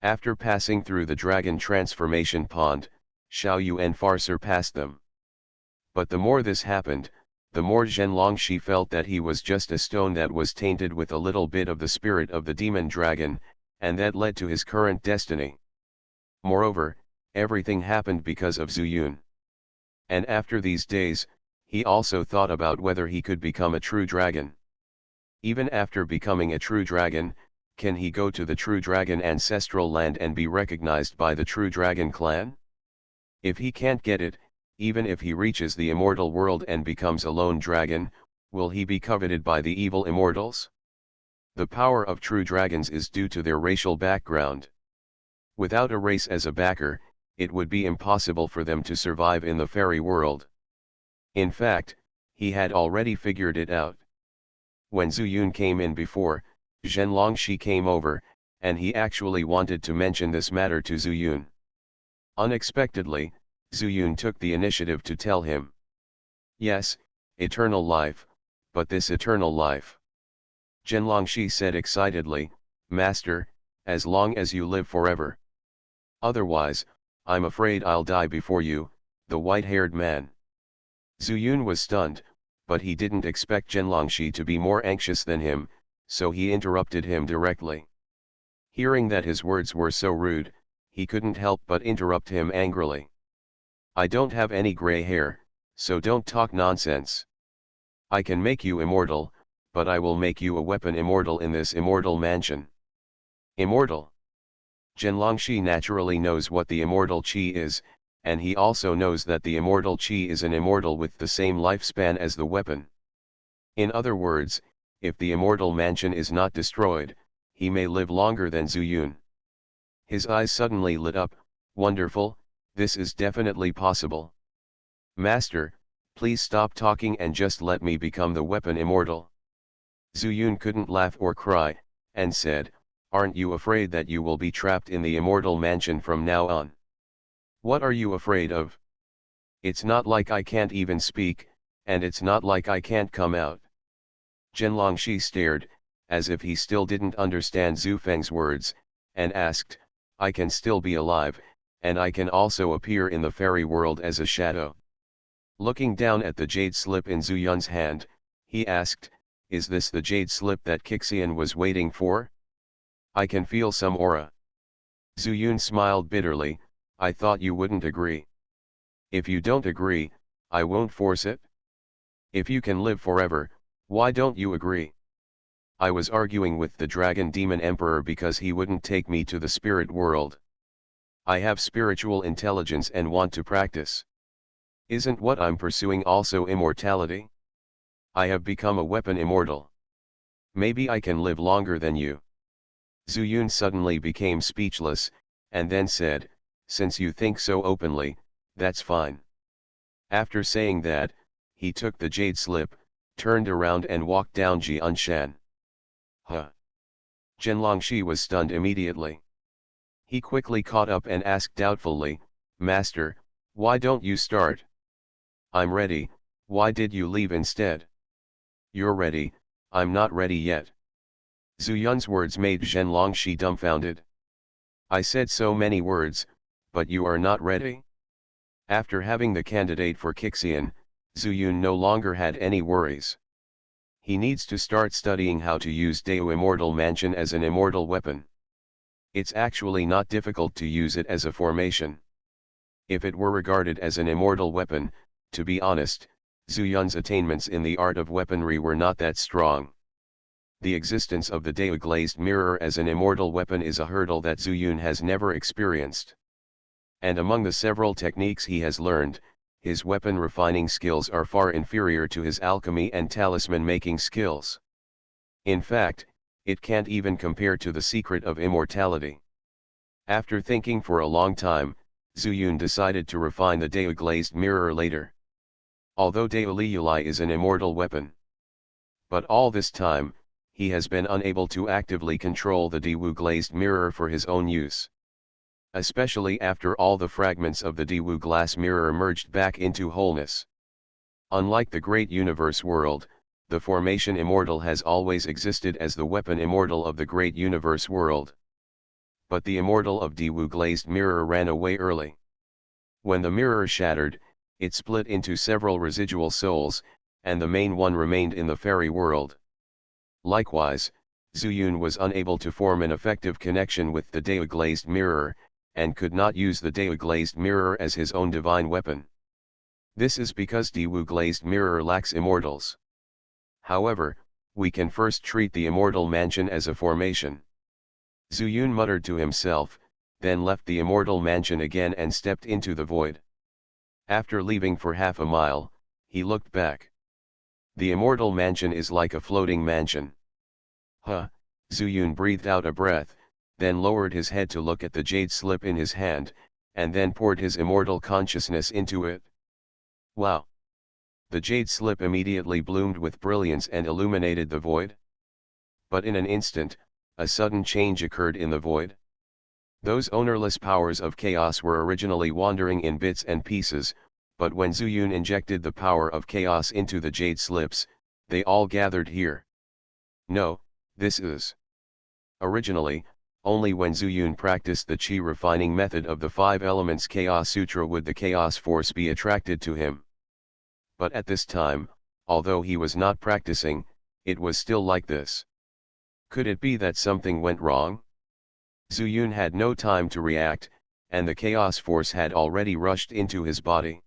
After passing through the dragon transformation pond, Xiao Yuan far surpassed them. But the more this happened, the more Zhenlongshi felt that he was just a stone that was tainted with a little bit of the spirit of the demon dragon, and that led to his current destiny. Moreover, everything happened because of Zuyun. And after these days, he also thought about whether he could become a true dragon. Even after becoming a true dragon, can he go to the true dragon ancestral land and be recognized by the true dragon clan? If he can't get it, even if he reaches the immortal world and becomes a lone dragon, will he be coveted by the evil immortals? The power of true dragons is due to their racial background. Without a race as a backer, it would be impossible for them to survive in the fairy world. In fact, he had already figured it out. When Zuyun came in before, Zhenlongshi came over, and he actually wanted to mention this matter to Zuyun. Unexpectedly, Zuyun took the initiative to tell him. "Yes, eternal life, but this eternal life." Zhenlongshi said excitedly, "Master, as long as you live forever. Otherwise, I'm afraid I'll die before you," the white-haired man. Zuyun was stunned, but he didn't expect Zhenlongshi to be more anxious than him, so he interrupted him directly. Hearing that his words were so rude, he couldn't help but interrupt him angrily. "I don't have any gray hair, so don't talk nonsense. I can make you immortal, but I will make you a weapon immortal in this immortal mansion." Immortal. Zhenlongshi naturally knows what the immortal chi is, and he also knows that the immortal chi is an immortal with the same lifespan as the weapon. In other words, if the immortal mansion is not destroyed, he may live longer than Zuyun. His eyes suddenly lit up. "Wonderful, this is definitely possible. Master, please stop talking and just let me become the weapon immortal." Zuyun couldn't laugh or cry, and said, "Aren't you afraid that you will be trapped in the immortal mansion from now on?" "What are you afraid of? It's not like I can't even speak, and it's not like I can't come out." Zhenlongshi stared, as if he still didn't understand Zhu Feng's words, and asked, "I can still be alive, and I can also appear in the fairy world as a shadow?" Looking down at the jade slip in Zuyun's hand, he asked, "Is this the jade slip that Xian was waiting for?" I can feel some aura. Zuyun smiled bitterly, I thought you wouldn't agree. If you don't agree, I won't force it. If you can live forever, why don't you agree? I was arguing with the Dragon Demon Emperor because he wouldn't take me to the spirit world. I have spiritual intelligence and want to practice. Isn't what I'm pursuing also immortality? I have become a weapon immortal. Maybe I can live longer than you. Zuyun suddenly became speechless, and then said, since you think so openly, that's fine. After saying that, he took the jade slip, turned around and walked down Xianxia. Huh. Zhenlongxi was stunned immediately. He quickly caught up and asked doubtfully, Master, why don't you start? I'm ready, why did you leave instead? You're ready, I'm not ready yet. Zuyun's words made Zhenlongxi dumbfounded. I said so many words, but you are not ready? After having the candidate for Xian, Zuyun no longer had any worries. He needs to start studying how to use Dao Immortal Mansion as an immortal weapon. It's actually not difficult to use it as a formation. If it were regarded as an immortal weapon, to be honest, Zuyun's attainments in the art of weaponry were not that strong. The existence of the Dao glazed mirror as an immortal weapon is a hurdle that Zuyun has never experienced. And among the several techniques he has learned, his weapon refining skills are far inferior to his alchemy and talisman making skills. In fact, it can't even compare to the secret of immortality. After thinking for a long time, Zuyun decided to refine the Dao glazed mirror later. Although Dao Liuli is an immortal weapon. But all this time, he has been unable to actively control the Diwu glazed mirror for his own use. Especially after all the fragments of the Diwu glass mirror merged back into wholeness. Unlike the great universe world, the formation immortal has always existed as the weapon immortal of the great universe world. But the immortal of Diwu glazed mirror ran away early. When the mirror shattered, it split into several residual souls, and the main one remained in the fairy world. Likewise, Zuyun was unable to form an effective connection with the Dao glazed mirror, and could not use the Dao glazed mirror as his own divine weapon. This is because Diwu glazed mirror lacks immortals. However, we can first treat the immortal mansion as a formation. Zuyun muttered to himself, then left the immortal mansion again and stepped into the void. After leaving for half a mile, he looked back. The immortal mansion is like a floating mansion. Huh, Zuyun breathed out a breath, then lowered his head to look at the jade slip in his hand, and then poured his immortal consciousness into it. Wow! The jade slip immediately bloomed with brilliance and illuminated the void. But in an instant, a sudden change occurred in the void. Those ownerless powers of chaos were originally wandering in bits and pieces, but when Zuyun injected the power of chaos into the jade slips, they all gathered here. No, this is. Originally, only when Zuyun practiced the chi refining method of the 5 elements Chaos Sutra would the chaos force be attracted to him. But at this time, although he was not practicing, it was still like this. Could it be that something went wrong? Zuyun had no time to react, and the chaos force had already rushed into his body.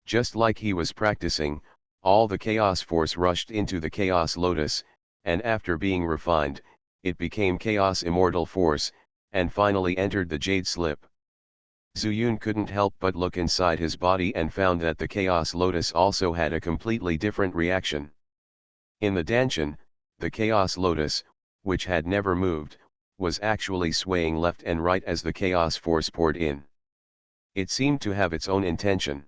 Just like he was practicing, all the chaos force rushed into the chaos lotus, and after being refined, it became chaos immortal force, and finally entered the jade slip. Zuyun couldn't help but look inside his body and found that the chaos lotus also had a completely different reaction. In the danshan, the chaos lotus, which had never moved, was actually swaying left and right as the chaos force poured in. It seemed to have its own intention.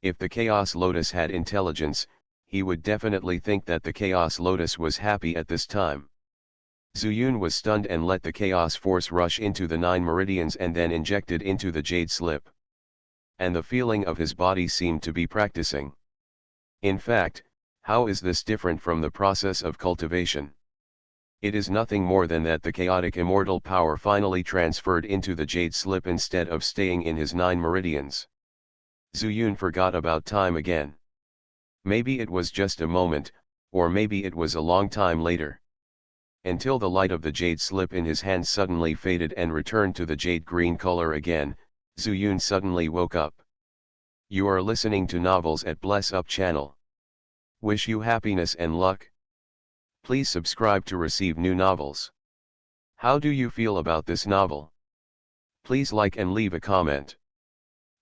If the chaos lotus had intelligence, he would definitely think that the chaos lotus was happy at this time. Zuyun was stunned and let the chaos force rush into the 9 meridians and then injected into the jade slip. And the feeling of his body seemed to be practicing. In fact, how is this different from the process of cultivation? It is nothing more than that the chaotic immortal power finally transferred into the jade slip instead of staying in his 9 meridians. Zuyun forgot about time again. Maybe it was just a moment, or maybe it was a long time later. until the light of the jade slip in his hand suddenly faded and returned to the jade green color again. Zuyun suddenly woke up. You are listening to Novels at Bless Up channel. Wish you happiness and luck. Please subscribe to receive new novels. How do you feel about this novel? Please like and leave a comment.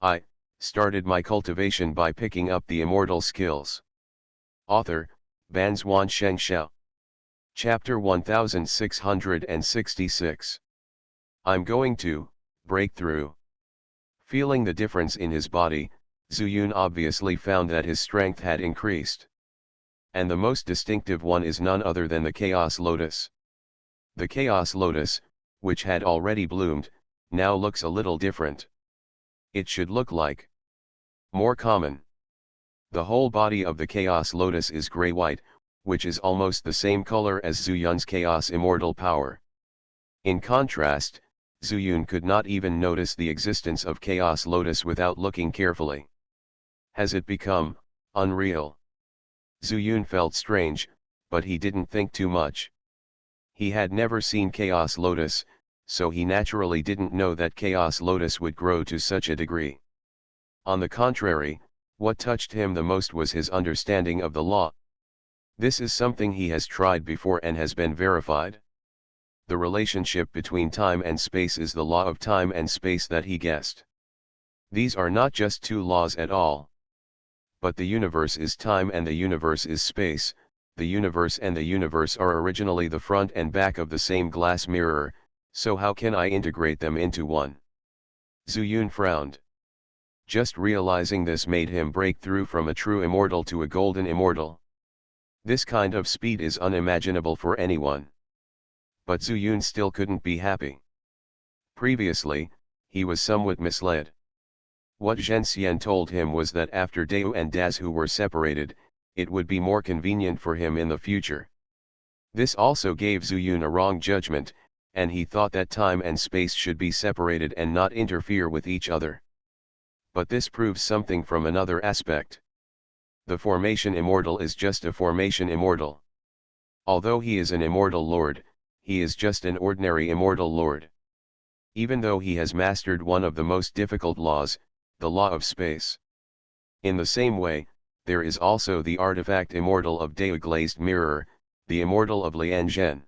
I started my cultivation by picking up the immortal skills. Author, Banzuan Xianxia. Chapter 1666. I'm going to break through. Feeling the difference in his body, Zuyun obviously found that his strength had increased. And the most distinctive one is none other than the Chaos Lotus. The Chaos Lotus, which had already bloomed, now looks a little different. It should look like more common. The whole body of the Chaos Lotus is gray-white, which is almost the same color as Zuyun's Chaos Immortal power. In contrast, Zuyun could not even notice the existence of Chaos Lotus without looking carefully. Has it become unreal? Zuyun felt strange, but he didn't think too much. He had never seen Chaos Lotus, so he naturally didn't know that Chaos Lotus would grow to such a degree. On the contrary, what touched him the most was his understanding of the law. This is something he has tried before and has been verified. The relationship between time and space is the law of time and space that he guessed. These are not just two laws at all. But the universe is time and the universe is space. The universe and the universe are originally the front and back of the same glass mirror, so how can I integrate them into one? Zuyun frowned. Just realizing this made him break through from a true immortal to a golden immortal. This kind of speed is unimaginable for anyone. But Zuyun still couldn't be happy. Previously, he was somewhat misled. What Xianxia told him was that after Dao and Dazu were separated, it would be more convenient for him in the future. This also gave Zuyun a wrong judgment, and he thought that time and space should be separated and not interfere with each other. But this proves something from another aspect. The formation immortal is just a formation immortal. Although he is an immortal lord, he is just an ordinary immortal lord. Even though he has mastered one of the most difficult laws, the law of space. In the same way, there is also the artifact immortal of Dao glazed mirror, the immortal of Lianzhen.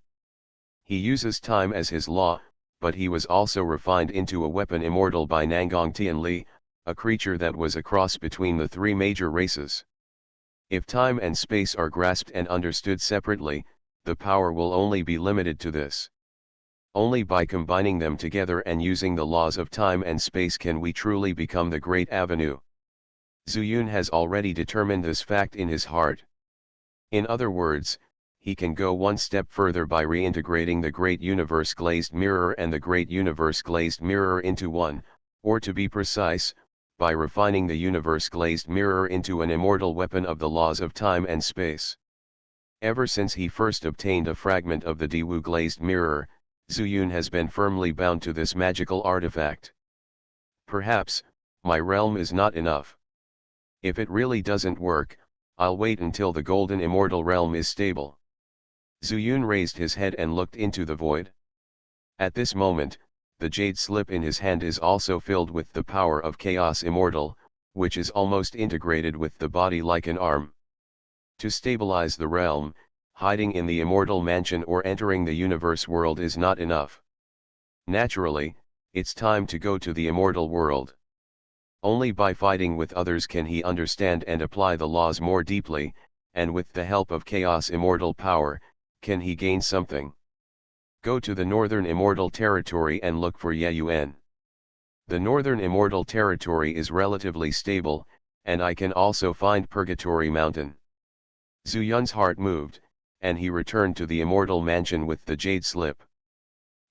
He uses time as his law, but he was also refined into a weapon immortal by Nanggong Tianli, a creature that was a cross between the three major races. If time and space are grasped and understood separately, the power will only be limited to this. Only by combining them together and using the laws of time and space can we truly become the great avenue. Zuyun has already determined this fact in his heart. In other words, he can go one step further by reintegrating the Great Universe Glazed Mirror and the Great Universe Glazed Mirror into one, or to be precise, by refining the Universe Glazed Mirror into an immortal weapon of the laws of time and space. Ever since he first obtained a fragment of the Diwu Glazed Mirror, Zuyun has been firmly bound to this magical artifact. Perhaps, my realm is not enough. If it really doesn't work, I'll wait until the Golden Immortal realm is stable. Zuyun raised his head and looked into the void. At this moment, the jade slip in his hand is also filled with the power of Chaos Immortal, which is almost integrated with the body like an arm. To stabilize the realm, hiding in the immortal mansion or entering the universe world is not enough. Naturally, it's time to go to the immortal world. Only by fighting with others can he understand and apply the laws more deeply, and with the help of Chaos Immortal power, can he gain something. Go to the Northern Immortal Territory and look for Ye Yuan. The Northern Immortal Territory is relatively stable, and I can also find Purgatory Mountain. Zuyun's heart moved, and he returned to the immortal mansion with the jade slip.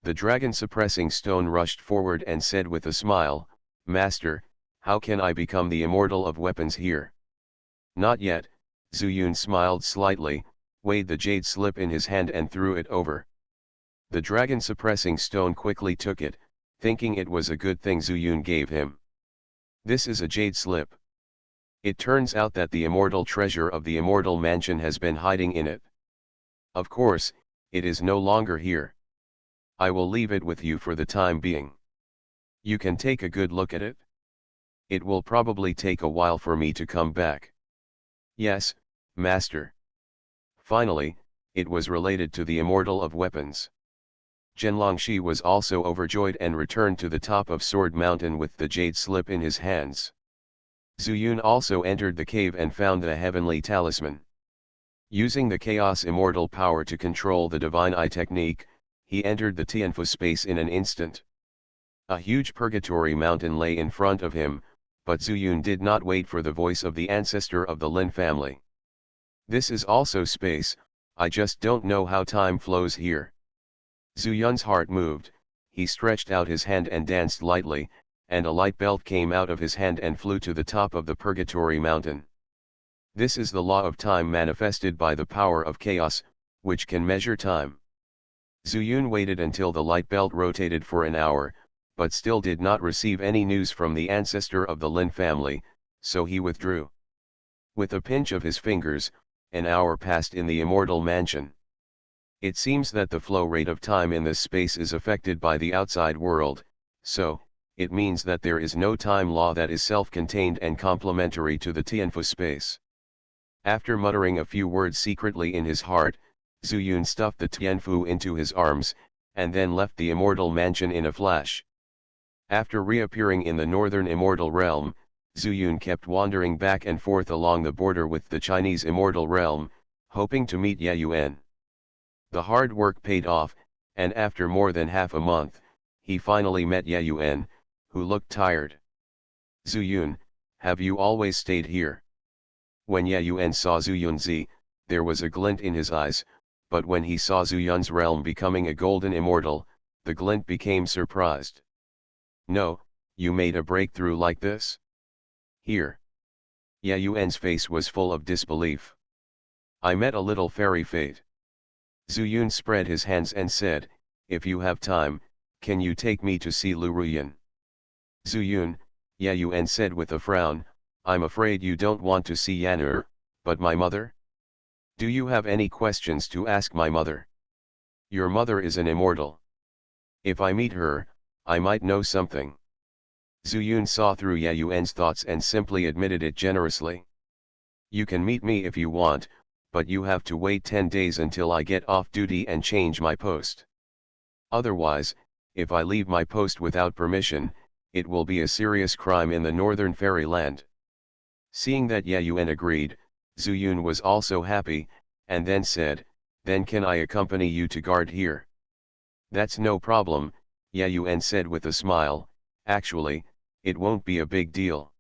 The dragon suppressing stone rushed forward and said with a smile, "Master, how can I become the immortal of weapons here?" "Not yet," Zuyun smiled slightly, weighed the jade slip in his hand and threw it over. The dragon suppressing stone quickly took it, thinking it was a good thing Zuyun gave him. This is a jade slip. It turns out that the immortal treasure of the immortal mansion has been hiding in it. Of course, It is no longer here. I will leave it with you for the time being. You can take a good look at it. It will probably take a while for me to come back. Yes, master. Finally, it was related to the immortal of weapons. Xianxia was also overjoyed and returned to the top of Sword Mountain with the jade slip in his hands. Zuyun also entered the cave and found the heavenly talisman. Using the chaos immortal power to control the divine eye technique, he entered the Tianfu space in an instant. A huge purgatory mountain lay in front of him, but Zuyun did not wait for the voice of the ancestor of the Lin family. This is also space, I just don't know how time flows here. Zuyun's heart moved, he stretched out his hand and danced lightly, and a light belt came out of his hand and flew to the top of the purgatory mountain. This is the law of time manifested by the power of chaos, which can measure time. Zuyun waited until the light belt rotated for an hour, but still did not receive any news from the ancestor of the Lin family, so he withdrew. With a pinch of his fingers, an hour passed in the immortal mansion. It seems that the flow rate of time in this space is affected by the outside world, so, it means that there is no time law that is self-contained and complementary to the Tianfu space. After muttering a few words secretly in his heart, Zuyun stuffed the Tianfu into his arms, and then left the immortal mansion in a flash. After reappearing in the northern immortal realm, Zuyun kept wandering back and forth along the border with the Chinese immortal realm, hoping to meet Yayuan. The hard work paid off, and after more than half a month, he finally met Yayuan, who looked tired. Zuyun, have you always stayed here? When Yayuan saw Zuyunzi, there was a glint in his eyes, but when he saw Zuyun's realm becoming a golden immortal, the glint became surprised. No, you made a breakthrough like this? Here. Yayuan's face was full of disbelief. I met a little fairy fate. Zuyun spread his hands and said, if you have time, can you take me to see Lu Ruyan? Zuyun, Yayuan said with a frown, I'm afraid you don't want to see Yan'er, but my mother? Do you have any questions to ask my mother? Your mother is an immortal. If I meet her, I might know something. Zuyun saw through Yayuan's thoughts and simply admitted it generously. You can meet me if you want, but you have to wait 10 days until I get off duty and change my post. Otherwise, if I leave my post without permission, it will be a serious crime in the northern fairyland. Seeing that Yayuan agreed, Zuyun was also happy, and then said, then can I accompany you to guard here? That's no problem, Yayuan said with a smile, actually, it won't be a big deal.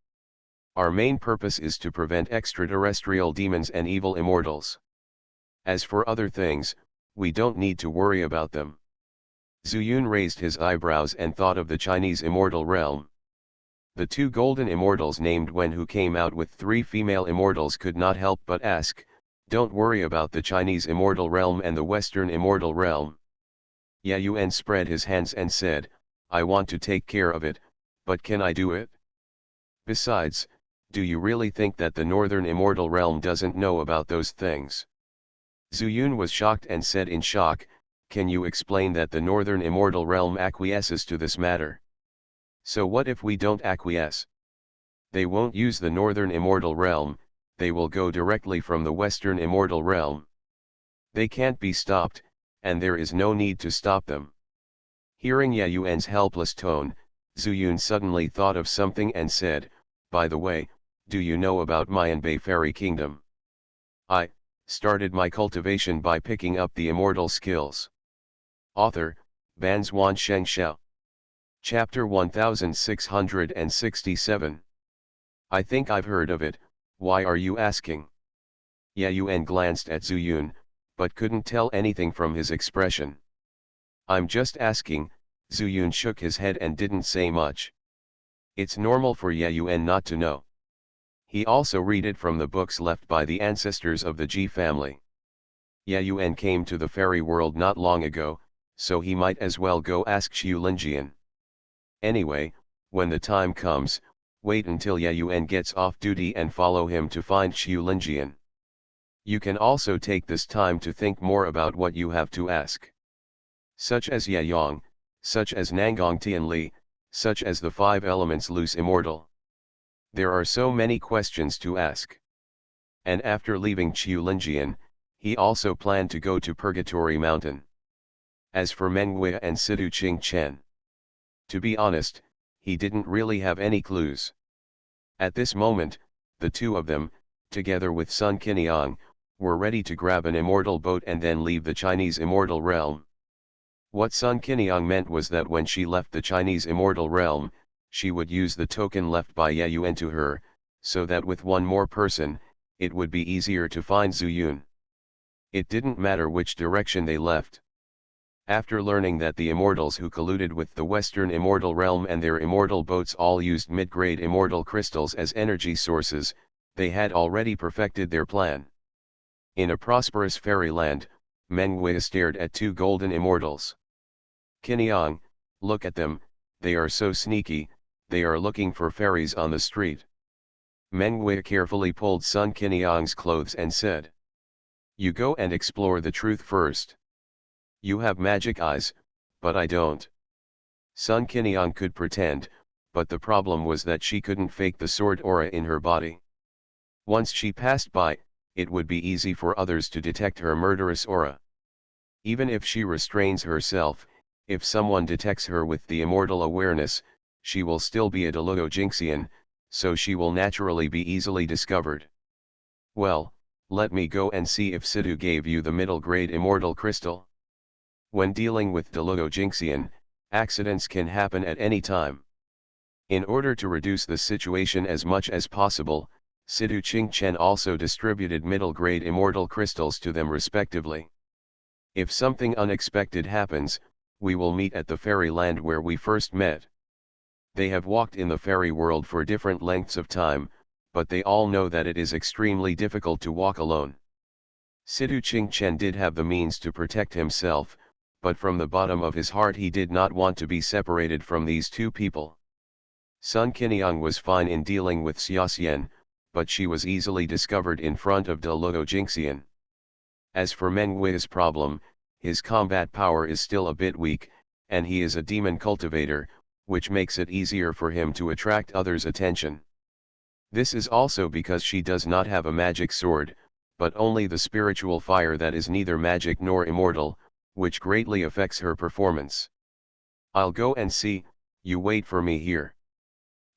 Our main purpose is to prevent extraterrestrial demons and evil immortals. As for other things, we don't need to worry about them. Zuyun raised his eyebrows and thought of the Chinese immortal realm. The two golden immortals named Wen who came out with 3 female immortals could not help but ask, don't worry about the Chinese immortal realm and the Western immortal realm. Yayuan spread his hands and said, I want to take care of it, but can I do it? Besides, do you really think that the northern immortal realm doesn't know about those things? Zuyun was shocked and said in shock, can you explain that the northern immortal realm acquiesces to this matter? So what if we don't acquiesce? They won't use the northern immortal realm, they will go directly from the western immortal realm. They can't be stopped, and there is no need to stop them. Hearing Yayuan's helpless tone, Zuyun suddenly thought of something and said, by the way, do you know about Mayanbei Fairy Kingdom? I started my cultivation by picking up the immortal skills. Author, Banzhuan Xianxia. Chapter 1667. I think I've heard of it, why are you asking? Yayuan glanced at Zuyun, but couldn't tell anything from his expression. I'm just asking, Zuyun shook his head and didn't say much. It's normal for Yayuan not to know. He also read it from the books left by the ancestors of the Ji family. Yayuan came to the fairy world not long ago, so he might as well go ask Xiu Linjian. Anyway, when the time comes, wait until Yayuan gets off duty and follow him to find Xiu Linjian. You can also take this time to think more about what you have to ask. Such as Yang, such as Nangang Tianli, such as the 5 elements loose immortal. There are so many questions to ask. And after leaving Qiulinjian, he also planned to go to Purgatory Mountain. As for Menghui and Sidu Qingchen, to be honest, he didn't really have any clues. At this moment, the two of them, together with Sun Qiniang, were ready to grab an immortal boat and then leave the Chinese immortal realm. What Sun Qiniang meant was that when she left the Chinese immortal realm, she would use the token left by Ye Yuan to her, so that with one more person, it would be easier to find Zhu Yun. It didn't matter which direction they left. After learning that the immortals who colluded with the Western immortal realm and their immortal boats all used mid-grade immortal crystals as energy sources, they had already perfected their plan. In a prosperous fairyland, Menghui stared at 2 golden immortals. Qiniang, look at them, they are so sneaky, they are looking for fairies on the street. Menghui carefully pulled Sun Qiniang's clothes and said, "You go and explore the truth first. You have magic eyes, but I don't." Sun Qiniang could pretend, but the problem was that she couldn't fake the sword aura in her body. Once she passed by, it would be easy for others to detect her murderous aura. Even if she restrains herself, if someone detects her with the immortal awareness, she will still be a Deluo Jinxian, so she will naturally be easily discovered. Well, let me go and see if Sidu gave you the middle grade immortal crystal. When dealing with Deluo Jinxian, accidents can happen at any time. In order to reduce the situation as much as possible, Sidu Qingchen also distributed middle grade immortal crystals to them respectively. If something unexpected happens, we will meet at the fairy land where we first met. They have walked in the fairy world for different lengths of time, but they all know that it is extremely difficult to walk alone. Sidu Qingchen did have the means to protect himself, but from the bottom of his heart he did not want to be separated from these 2 people. Sun Qiniang was fine in dealing with Xiaxian, but she was easily discovered in front of Deluo Jinxian. As for Menghui's problem, his combat power is still a bit weak, and he is a demon cultivator, which makes it easier for him to attract others' attention. This is also because she does not have a magic sword, but only the spiritual fire that is neither magic nor immortal, which greatly affects her performance. I'll go and see, you wait for me here.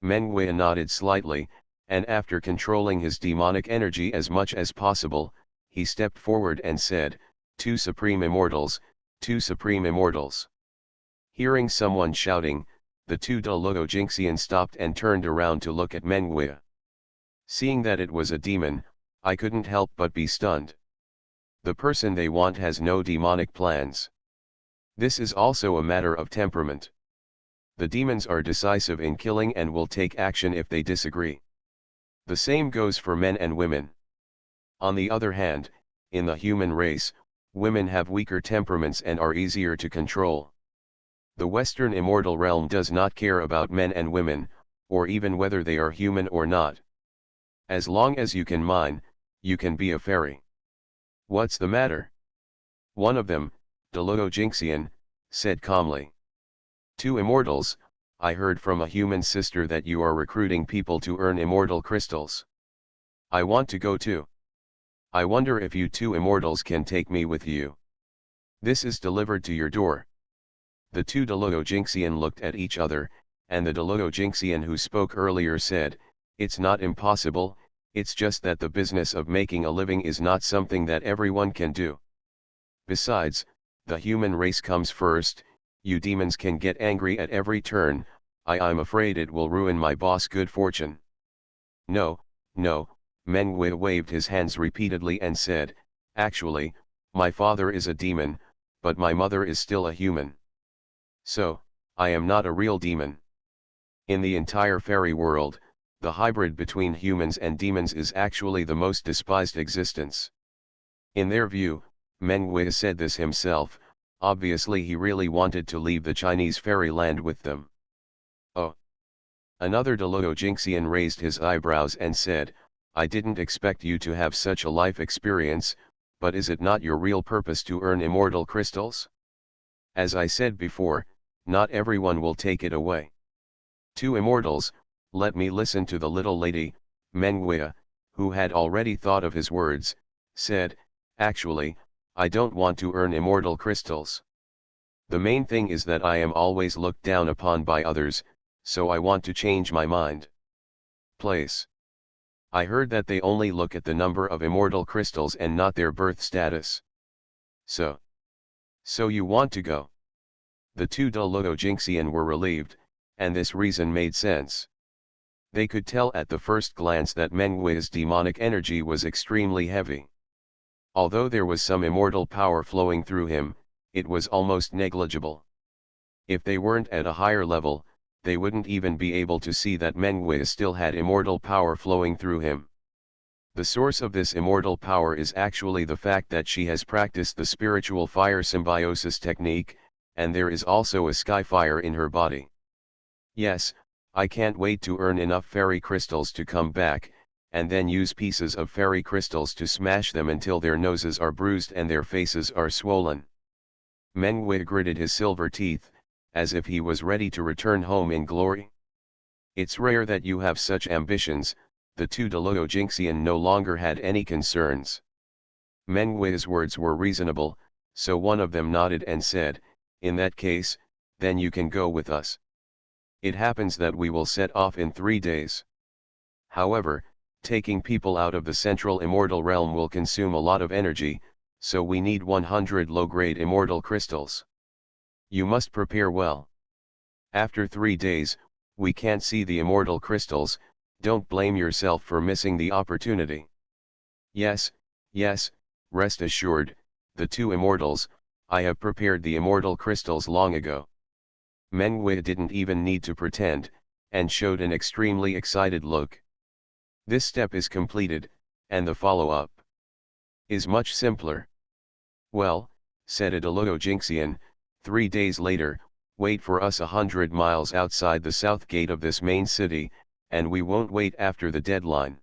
Menghui nodded slightly, and after controlling his demonic energy as much as possible, he stepped forward and said, 2 supreme immortals, 2 supreme immortals. Hearing someone shouting, the 2 Deluo Jinxian stopped and turned around to look at Menghui. Seeing that it was a demon, I couldn't help but be stunned. The person they want has no demonic plans. This is also a matter of temperament. The demons are decisive in killing and will take action if they disagree. The same goes for men and women. On the other hand, in the human race, women have weaker temperaments and are easier to control. The Western immortal realm does not care about men and women, or even whether they are human or not. As long as you can mine, you can be a fairy. What's the matter? One of them, Deluo Jinxian, said calmly. 2 immortals, I heard from a human sister that you are recruiting people to earn immortal crystals. I want to go too. I wonder if you 2 immortals can take me with you. This is delivered to your door. The 2 Deluo Jinxian looked at each other, and the Deluo Jinxian who spoke earlier said, it's not impossible, it's just that the business of making a living is not something that everyone can do. Besides, the human race comes first, you demons can get angry at every turn, I'm afraid it will ruin my boss' good fortune. No, no, Menghui waved his hands repeatedly and said, actually, my father is a demon, but my mother is still a human. So, I am not a real demon. In the entire fairy world, the hybrid between humans and demons is actually the most despised existence. In their view, Menghui said this himself, obviously he really wanted to leave the Chinese fairyland with them. Oh! Another Deluo Jinxian raised his eyebrows and said, I didn't expect you to have such a life experience, but is it not your real purpose to earn immortal crystals? As I said before, not everyone will take it away. Two immortals, let me listen to the little lady, Menguia, who had already thought of his words, said, actually, I don't want to earn immortal crystals. The main thing is that I am always looked down upon by others, so I want to change my mind. Place. I heard that they only look at the number of immortal crystals and not their birth status. So you want to go? The two Xianxian were relieved, and this reason made sense. They could tell at the first glance that Mengui's demonic energy was extremely heavy. Although there was some immortal power flowing through him, it was almost negligible. If they weren't at a higher level, they wouldn't even be able to see that Mengui still had immortal power flowing through him. The source of this immortal power is actually the fact that she has practiced the spiritual fire symbiosis technique, and there is also a sky fire in her body. Yes, I can't wait to earn enough fairy crystals to come back, and then use pieces of fairy crystals to smash them until their noses are bruised and their faces are swollen. Mengui gritted his silver teeth, as if he was ready to return home in glory. It's rare that you have such ambitions. The two Xianxian no longer had any concerns. Mengui's words were reasonable, so one of them nodded and said, in that case, then you can go with us. It happens that we will set off in 3 days. However, taking people out of the central immortal realm will consume a lot of energy, so we need 100 low-grade immortal crystals. You must prepare well. After 3 days, we can't see the immortal crystals. Don't blame yourself for missing the opportunity. Yes, rest assured, the two immortals, I have prepared the immortal crystals long ago. Mengui didn't even need to pretend, and showed an extremely excited look. This step is completed, and the follow-up is much simpler. Well, said a Xianxian, 3 days later, wait for us 100 miles outside the south gate of this main city, and we won't wait after the deadline.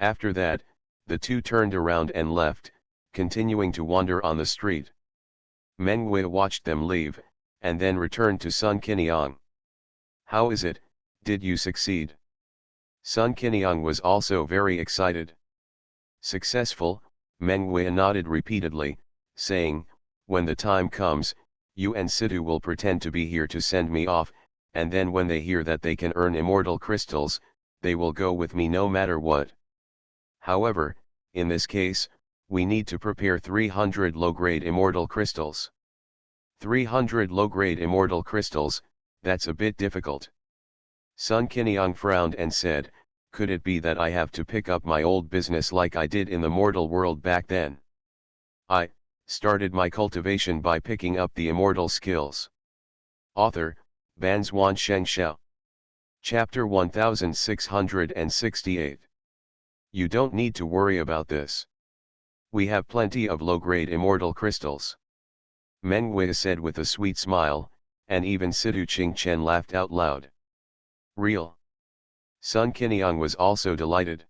After that, the two turned around and left, continuing to wander on the street. Mengui watched them leave, and then returned to Sun Qiniang. How is it, did you succeed? Sun Qiniang was also very excited. Successful, Mengui nodded repeatedly, saying, when the time comes, you and Situ will pretend to be here to send me off, and then when they hear that they can earn immortal crystals, they will go with me no matter what. However, in this case, we need to prepare 300 low-grade immortal crystals. 300 low-grade immortal crystals, that's a bit difficult. Sun Qiniang frowned and said, could it be that I have to pick up my old business like I did in the mortal world back then? I started my cultivation by picking up the immortal skills. Author, Banzuan Xianxia. Chapter 1668. You don't need to worry about this. We have plenty of low-grade immortal crystals. Mengui said with a sweet smile, and even Situ Qingchen laughed out loud. Real. Sun Qiniang was also delighted.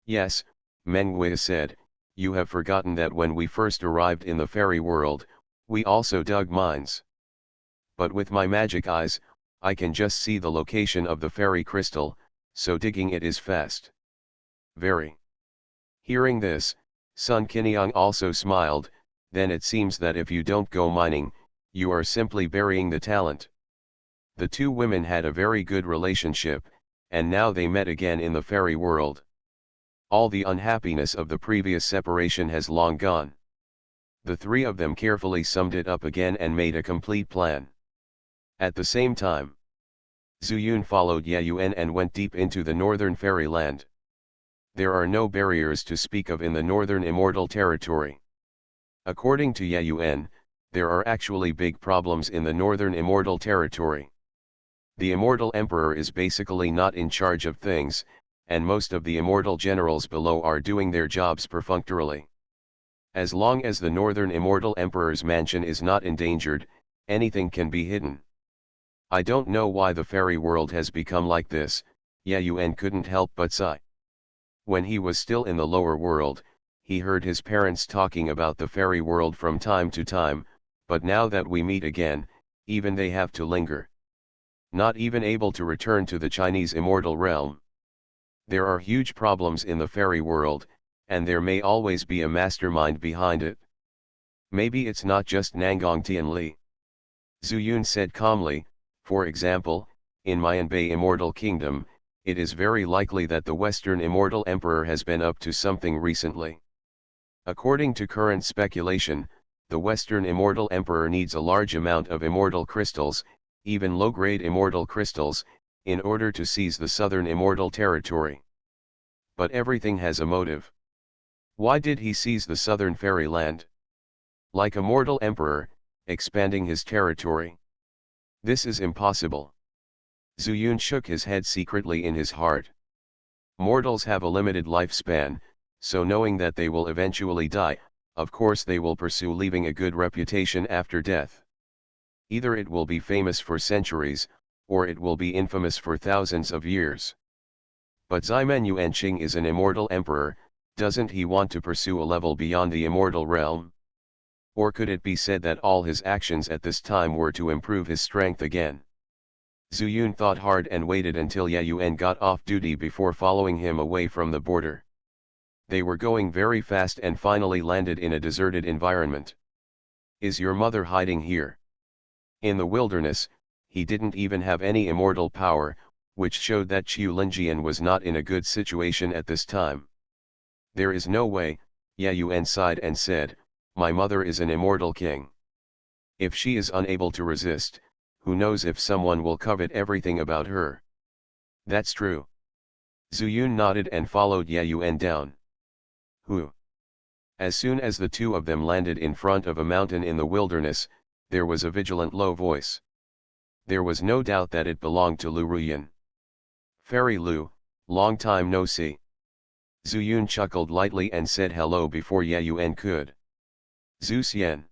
Yes, Mengui said, you have forgotten that when we first arrived in the fairy world, we also dug mines. But with my magic eyes, I can just see the location of the fairy crystal, so digging it is fast. Very. Hearing this, Sun Qiniang also smiled, then it seems that if you don't go mining, you are simply burying the talent. The two women had a very good relationship, and now they met again in the fairy world. All the unhappiness of the previous separation has long gone. The three of them carefully summed it up again and made a complete plan. At the same time, Zuyun followed Yayuan and went deep into the northern fairyland. There are no barriers to speak of in the northern immortal territory. According to Yayuan, there are actually big problems in the northern immortal territory. The immortal emperor is basically not in charge of things, and most of the immortal generals below are doing their jobs perfunctorily. As long as the northern immortal emperor's mansion is not endangered, anything can be hidden. I don't know why the fairy world has become like this, Yayuan couldn't help but sigh. When he was still in the lower world, he heard his parents talking about the fairy world from time to time, but now that we meet again, even they have to linger. Not even able to return to the Chinese immortal realm. There are huge problems in the fairy world, and there may always be a mastermind behind it. Maybe it's not just Nangong Tianli. Zhu Yun said calmly, for example, in Mayanbei Immortal Kingdom, it is very likely that the Western Immortal Emperor has been up to something recently. According to current speculation, the Western Immortal Emperor needs a large amount of immortal crystals, even low-grade immortal crystals, in order to seize the southern immortal territory. But everything has a motive. Why did he seize the southern fairyland? Like a mortal emperor, expanding his territory. This is impossible. Zhu Yun shook his head secretly in his heart. Mortals have a limited lifespan, so knowing that they will eventually die, of course they will pursue leaving a good reputation after death. Either it will be famous for centuries, or it will be infamous for thousands of years. But Ximen Yuanqing is an immortal emperor, doesn't he want to pursue a level beyond the immortal realm? Or could it be said that all his actions at this time were to improve his strength again? Zhu Yun thought hard and waited until Ye Yuan got off duty before following him away from the border. They were going very fast and finally landed in a deserted environment. Is your mother hiding here? In the wilderness, he didn't even have any immortal power, which showed that Qiu Linjian was not in a good situation at this time. There is no way, Ye Yuan sighed and said, my mother is an immortal king. If she is unable to resist, who knows if someone will covet everything about her. That's true. Zhu Yun nodded and followed Ye Yuan down. Who? As soon as the two of them landed in front of a mountain in the wilderness, there was a vigilant low voice. There was no doubt that it belonged to Lu Ruyan. Fairy Lu, long time no see. Zhu Yun chuckled lightly and said hello before Ye Yuan could. Zhu Xian.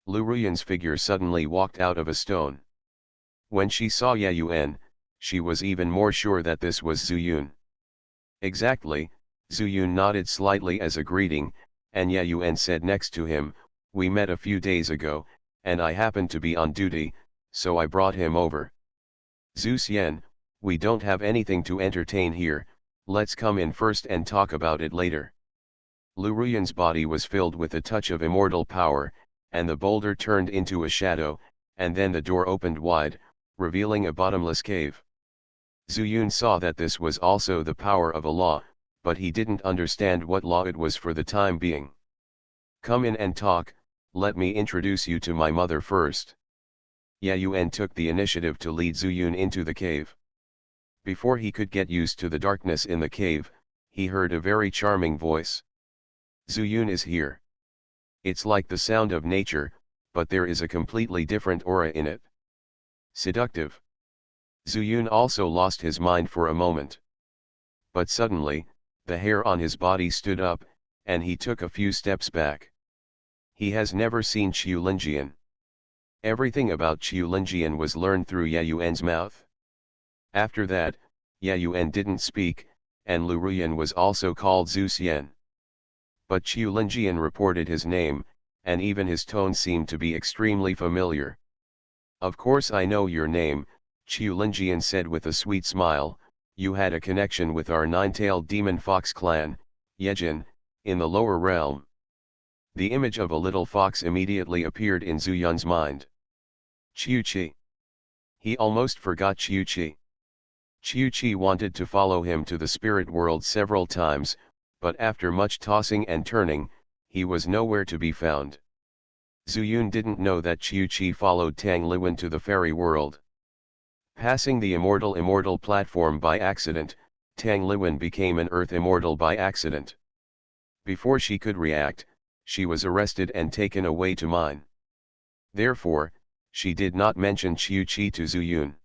Lu Ruyan's figure suddenly walked out of a stone. When she saw Ye Yuan, she was even more sure that this was Zhu Yun. Exactly, Zhu Yun nodded slightly as a greeting, and Ye Yuan said next to him, we met a few days ago, and I happened to be on duty, so I brought him over. Zhu Xian, we don't have anything to entertain here, let's come in first and talk about it later. Lu Ruyan's body was filled with a touch of immortal power, and the boulder turned into a shadow, and then the door opened wide, revealing a bottomless cave. Zhu Yun saw that this was also the power of a law, but he didn't understand what law it was for the time being. Come in and talk, let me introduce you to my mother first. Ye Yuan took the initiative to lead Zhu Yun into the cave. Before he could get used to the darkness in the cave, he heard a very charming voice. Zhu Yun is here. It's like the sound of nature, but there is a completely different aura in it. Seductive. Zhu Yun also lost his mind for a moment. But suddenly, the hair on his body stood up, and he took a few steps back. He has never seen Qiu Linjian. Everything about Qiu Linjian was learned through Ye Yuan's mouth. After that, Ye Yuan didn't speak, and Lu Ruyan was also called Zhu Xian. But Qiu Linjian reported his name, and even his tone seemed to be extremely familiar. Of course I know your name, Qiu Linjian said with a sweet smile, you had a connection with our nine-tailed demon fox clan, Yejin, in the lower realm. The image of a little fox immediately appeared in Zhu Yun's mind. Qiu Qi. He almost forgot Qiu Qi. Qiu Qi wanted to follow him to the spirit world several times, but after much tossing and turning, he was nowhere to be found. Zhu Yun didn't know that Qiu Qi followed Tang Liwen to the fairy world. Passing the immortal platform by accident, Tang Liwen became an earth immortal by accident. Before she could react, she was arrested and taken away to mine. Therefore, she did not mention Qiu Qi to Zhu Yun.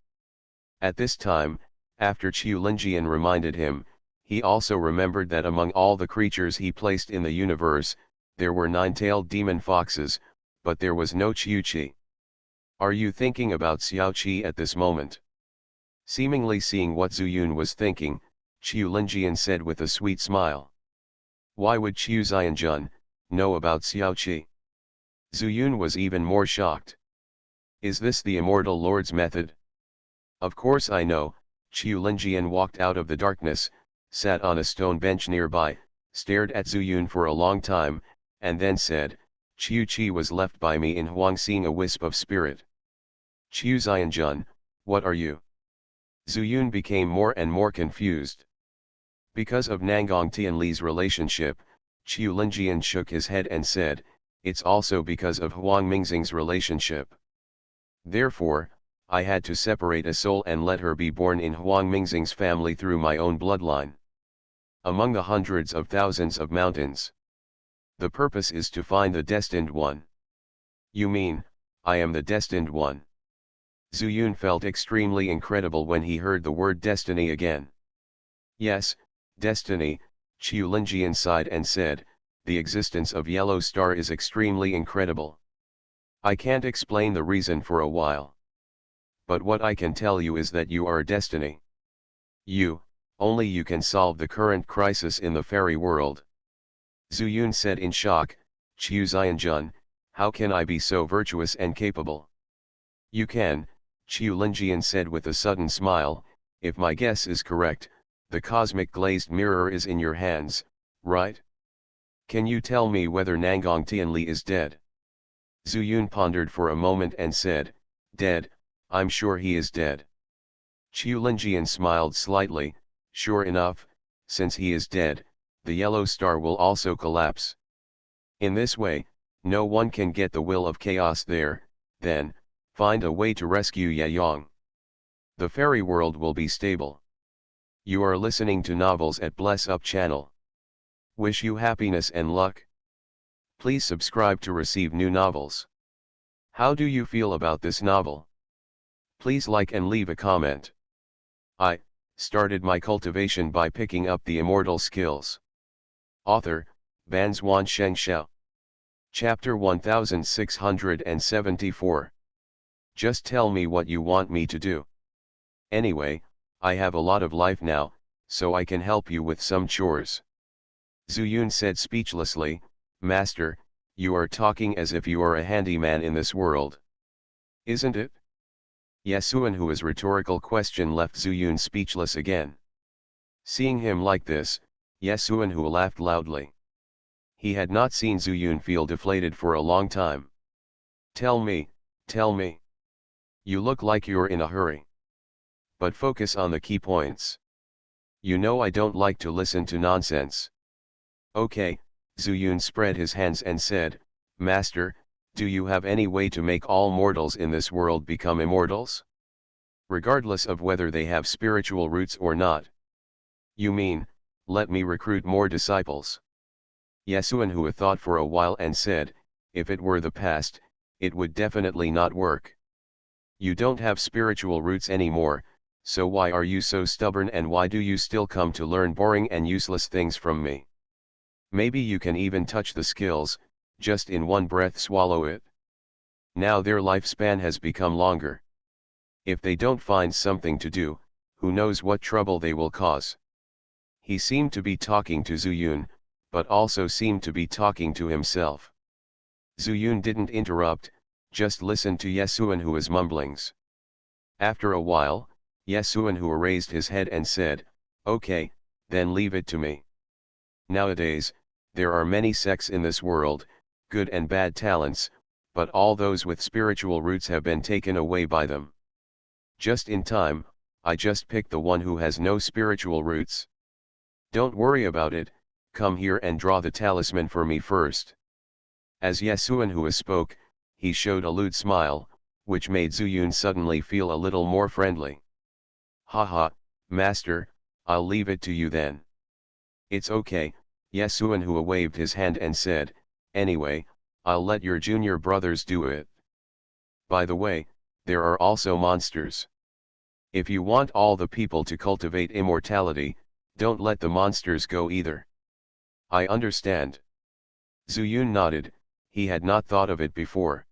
At this time, after Qiu Linjian reminded him, he also remembered that among all the creatures he placed in the universe, there were nine-tailed demon foxes, but there was no Qiu Qi. Are you thinking about Xiao Qi at this moment? Seemingly seeing what Zhu Yun was thinking, Qiu Linjian said with a sweet smile. Why would Qiu Xianjun know about Xiaoqi? Zuyun was even more shocked. Is this the immortal lord's method? Of course I know. Qiu Linjian walked out of the darkness, sat on a stone bench nearby, stared at Zuyun for a long time, and then said, Qiu Qi was left by me in Huang seeing a wisp of spirit. Qiu Xianjun, what are you? Zuyun became more and more confused. Because of Nangong Tianli's relationship, Qiu Linjian shook his head and said, it's also because of Huang Mingxing's relationship. Therefore, I had to separate a soul and let her be born in Huang Mingxing's family through my own bloodline. Among the hundreds of thousands of mountains. The purpose is to find the destined one. You mean, I am the destined one? Zuyun felt extremely incredible when he heard the word destiny again. Yes, destiny, Qiu Linjian sighed and said, the existence of Yellow Star is extremely incredible. I can't explain the reason for a while. But what I can tell you is that you are destiny. You, only you can solve the current crisis in the fairy world. Zuyun said in shock, Qiu Xianjun, how can I be so virtuous and capable? You can, Qiu Linjian said with a sudden smile, if my guess is correct, the cosmic glazed mirror is in your hands, right? Can you tell me whether Nangong Tianli is dead? Zuyun pondered for a moment and said, dead, I'm sure he is dead. Qiu Linjian smiled slightly, sure enough, since he is dead, the yellow star will also collapse. In this way, no one can get the will of chaos there, then, find a way to rescue Yayong. The fairy world will be stable. You are listening to Novels at Bless Up channel. Wish you happiness and luck. Please subscribe to receive new novels. How do you feel about this novel? Please like and leave a comment. I started my cultivation by picking up the immortal skills. Author, Banzuan Xianxia. Chapter 1674. Just tell me what you want me to do. Anyway, I have a lot of life now, so I can help you with some chores. Zuyun said speechlessly, Master, you are talking as if you are a handyman in this world. Isn't it? Yasuanhua's rhetorical question left Zuyun speechless again. Seeing him like this, Yasuanhua laughed loudly. He had not seen Zuyun feel deflated for a long time. Tell me. You look like you're in a hurry. But focus on the key points. You know I don't like to listen to nonsense. Okay, Zuyun spread his hands and said, Master, do you have any way to make all mortals in this world become immortals? Regardless of whether they have spiritual roots or not. You mean, let me recruit more disciples? Yasuanhua thought for a while and said, if it were the past, it would definitely not work. You don't have spiritual roots anymore, so why are you so stubborn and why do you still come to learn boring and useless things from me? Maybe you can even touch the skills, just in one breath swallow it. Now their lifespan has become longer. If they don't find something to do, who knows what trouble they will cause. He seemed to be talking to Zuyun, but also seemed to be talking to himself. Zuyun didn't interrupt, just listened to Yasuanhua's mumblings. After a while, Yasuanhua raised his head and said, okay, then leave it to me. Nowadays, there are many sects in this world, good and bad talents, but all those with spiritual roots have been taken away by them. Just in time, I just picked the one who has no spiritual roots. Don't worry about it, come here and draw the talisman for me first. As Yasuanhua spoke, he showed a lewd smile, which made Zuyun suddenly feel a little more friendly. Haha, master, I'll leave it to you then. It's okay, Yasuanhua waved his hand and said, anyway, I'll let your junior brothers do it. By the way, there are also monsters. If you want all the people to cultivate immortality, don't let the monsters go either. I understand. Zuyun nodded, he had not thought of it before.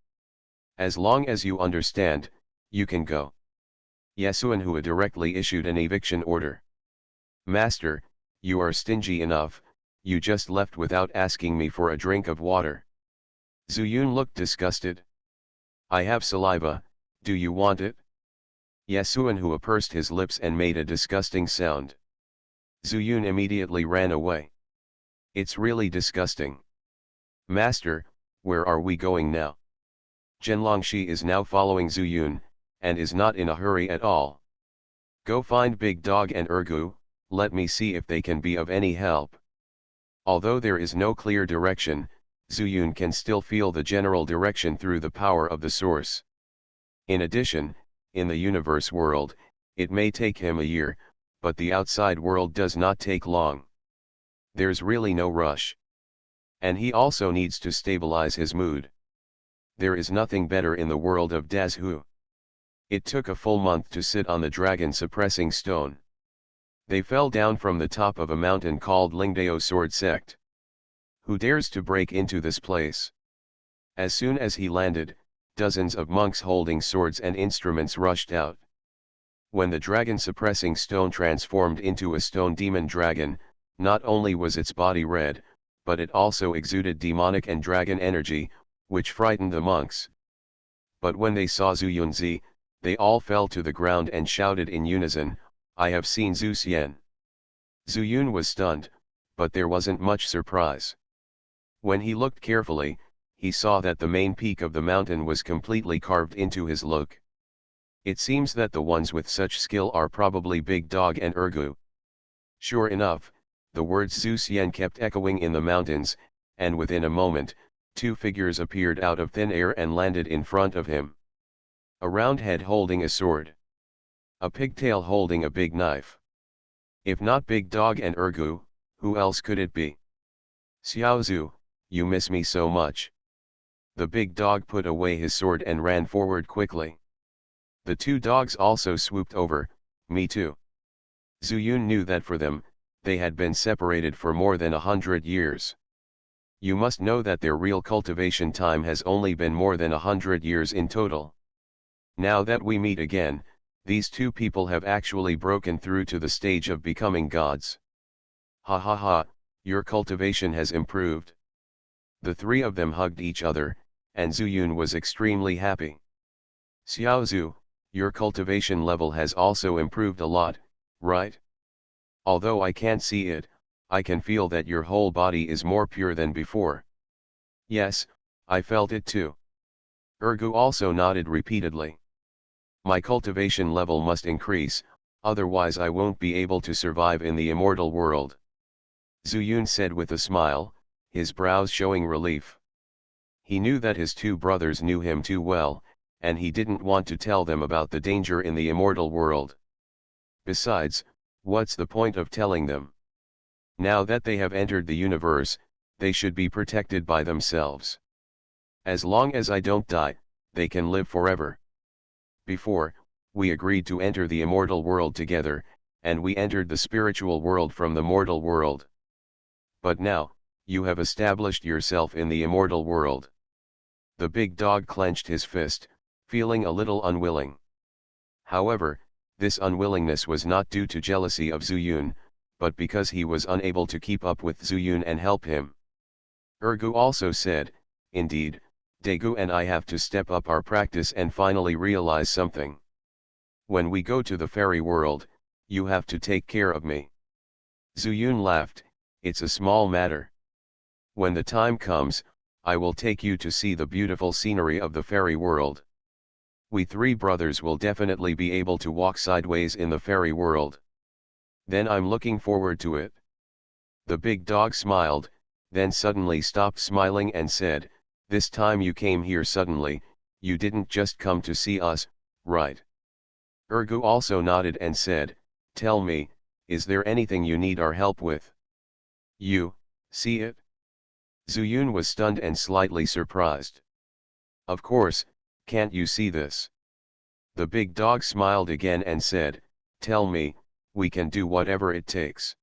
As long as you understand, you can go. Yasuanhua directly issued an eviction order. Master, you are stingy enough, you just left without asking me for a drink of water. Zuyun looked disgusted. I have saliva, do you want it? Yasuanhua pursed his lips and made a disgusting sound. Zuyun immediately ran away. It's really disgusting. Master, where are we going now? Zhenlongxi is now following Zuyun, and is not in a hurry at all. Go find Big Dog and Ergu, let me see if they can be of any help. Although there is no clear direction, Zuyun can still feel the general direction through the power of the source. In addition, in the universe world, it may take him a year, but the outside world does not take long. There's really no rush. And he also needs to stabilize his mood. There is nothing better in the world of Dazhu. It took a full month to sit on the dragon-suppressing stone. They fell down from the top of a mountain called Lingdao Sword Sect. Who dares to break into this place? As soon as he landed, dozens of monks holding swords and instruments rushed out. When the dragon-suppressing stone transformed into a stone demon dragon, not only was its body red, but it also exuded demonic and dragon energy, which frightened the monks. But when they saw Zhu Yunzi, they all fell to the ground and shouted in unison, I have seen Zhu Xian. Zhu Yun was stunned, but there wasn't much surprise. When he looked carefully, he saw that the main peak of the mountain was completely carved into his look. It seems that the ones with such skill are probably Big Dog and Ergu. Sure enough, the words Zhu Xian kept echoing in the mountains, and within a moment, two figures appeared out of thin air and landed in front of him. A round head holding a sword. A pigtail holding a big knife. If not Big Dog and Ergu, who else could it be? Xiaozhu, you miss me so much. The big dog put away his sword and ran forward quickly. The two dogs also swooped over, me too. Zuyun knew that for them, they had been separated for more than 100 years. You must know that their real cultivation time has only been more than 100 years in total. Now that we meet again, these two people have actually broken through to the stage of becoming gods. Ha ha ha, your cultivation has improved. The three of them hugged each other, and Zuyun was extremely happy. Xiaozhu, your cultivation level has also improved a lot, right? Although I can't see it, I can feel that your whole body is more pure than before. Yes, I felt it too. Ergu also nodded repeatedly. My cultivation level must increase, otherwise I won't be able to survive in the immortal world. Zuyun said with a smile, his brows showing relief. He knew that his two brothers knew him too well, and he didn't want to tell them about the danger in the immortal world. Besides, what's the point of telling them? Now that they have entered the universe, they should be protected by themselves. As long as I don't die, they can live forever. Before, we agreed to enter the immortal world together, and we entered the spiritual world from the mortal world. But now, you have established yourself in the immortal world. The big dog clenched his fist, feeling a little unwilling. However, this unwillingness was not due to jealousy of Zuyun, but because he was unable to keep up with Zuyun and help him. Ergu also said, indeed, Daegu and I have to step up our practice and finally realize something. When we go to the fairy world, you have to take care of me. Zuyun laughed, it's a small matter. When the time comes, I will take you to see the beautiful scenery of the fairy world. We three brothers will definitely be able to walk sideways in the fairy world. Then I'm looking forward to it. The big dog smiled, then suddenly stopped smiling and said, this time you came here suddenly, you didn't just come to see us, right? Ergu also nodded and said, tell me, is there anything you need our help with? You, see it? Zuyun was stunned and slightly surprised. Of course, can't you see this? The big dog smiled again and said, tell me, we can do whatever it takes.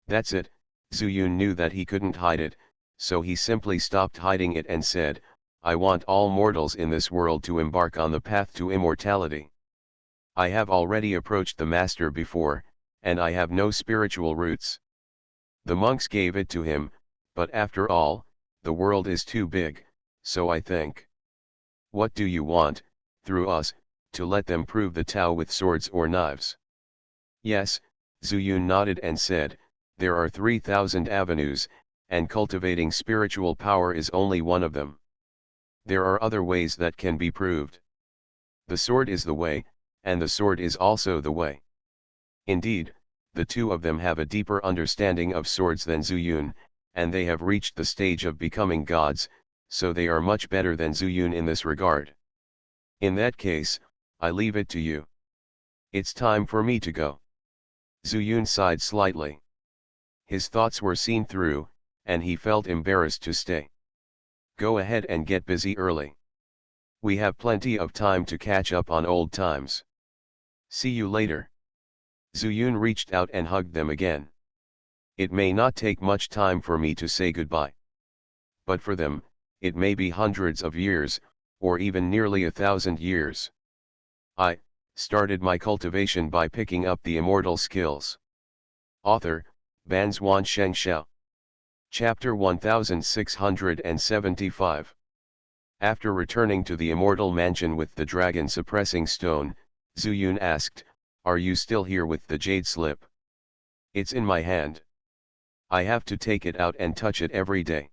That's it, Zuyun knew that he couldn't hide it, so he simply stopped hiding it and said, I want all mortals in this world to embark on the path to immortality. I have already approached the master before, and I have no spiritual roots. The monks gave it to him, but after all, the world is too big, so I think. What do you want, through us, to let them prove the Tao with swords or knives? Yes, Zuyun nodded and said, there are 3,000 avenues, and cultivating spiritual power is only one of them. There are other ways that can be proved. The sword is the way, and the sword is also the way. Indeed, the two of them have a deeper understanding of swords than Zuyun, and they have reached the stage of becoming gods, so they are much better than Zuyun in this regard. In that case, I leave it to you. It's time for me to go. Zuyun sighed slightly. His thoughts were seen through, and he felt embarrassed to stay. Go ahead and get busy early. We have plenty of time to catch up on old times. See you later. Zuyun reached out and hugged them again. It may not take much time for me to say goodbye. But for them, it may be hundreds of years, or even nearly 1,000 years. I started my cultivation by picking up the immortal skills. Author, Banzhuan Xianxia. Chapter 1675. After returning to the immortal mansion with the dragon suppressing stone, Zuyun asked, are you still here with the jade slip? It's in my hand. I have to take it out and touch it every day.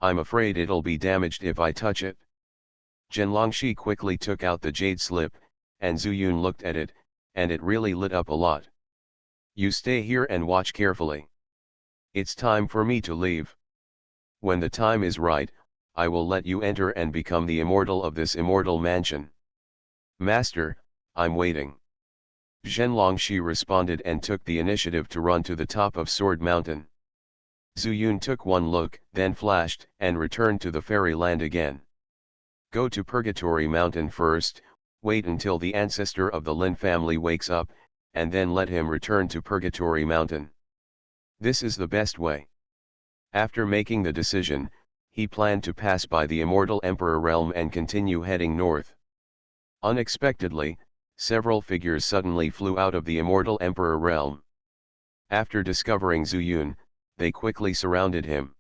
I'm afraid it'll be damaged if I touch it. Zhenlongxi quickly took out the jade slip, and Zuyun looked at it, and it really lit up a lot. You stay here and watch carefully. It's time for me to leave. When the time is right, I will let you enter and become the immortal of this immortal mansion. Master, I'm waiting. Zhenlongxi responded and took the initiative to run to the top of Sword Mountain. Zuyun took one look, then flashed, and returned to the fairy land again. Go to Purgatory Mountain first, wait until the ancestor of the Lin family wakes up, and then let him return to Purgatory Mountain. This is the best way. After making the decision, he planned to pass by the Immortal Emperor realm and continue heading north. Unexpectedly, several figures suddenly flew out of the Immortal Emperor realm. After discovering Zuyun, they quickly surrounded him.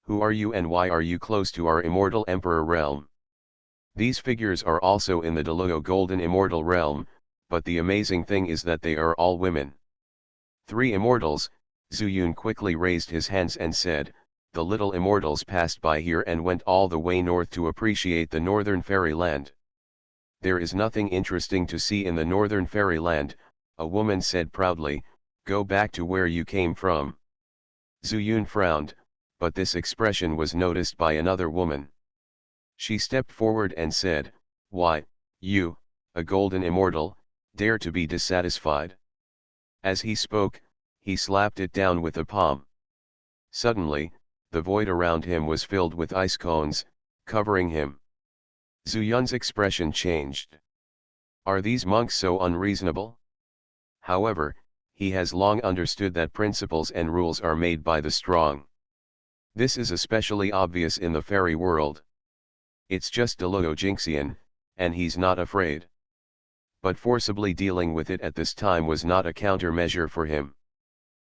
Who are you and why are you close to our Immortal Emperor realm? These figures are also in the Deluo Golden Immortal realm, but the amazing thing is that they are all women. 3 immortals, Zuyun quickly raised his hands and said, the little immortals passed by here and went all the way north to appreciate the northern fairyland. There is nothing interesting to see in the northern fairyland, a woman said proudly, go back to where you came from. Zuyun frowned, but this expression was noticed by another woman. She stepped forward and said, why, you, a golden immortal, dare to be dissatisfied? As he spoke, he slapped it down with a palm. Suddenly, the void around him was filled with ice cones, covering him. Zuyun's expression changed. Are these monks so unreasonable? However, he has long understood that principles and rules are made by the strong. This is especially obvious in the fairy world. It's just Deluo Xianxia, and he's not afraid. But forcibly dealing with it at this time was not a countermeasure for him.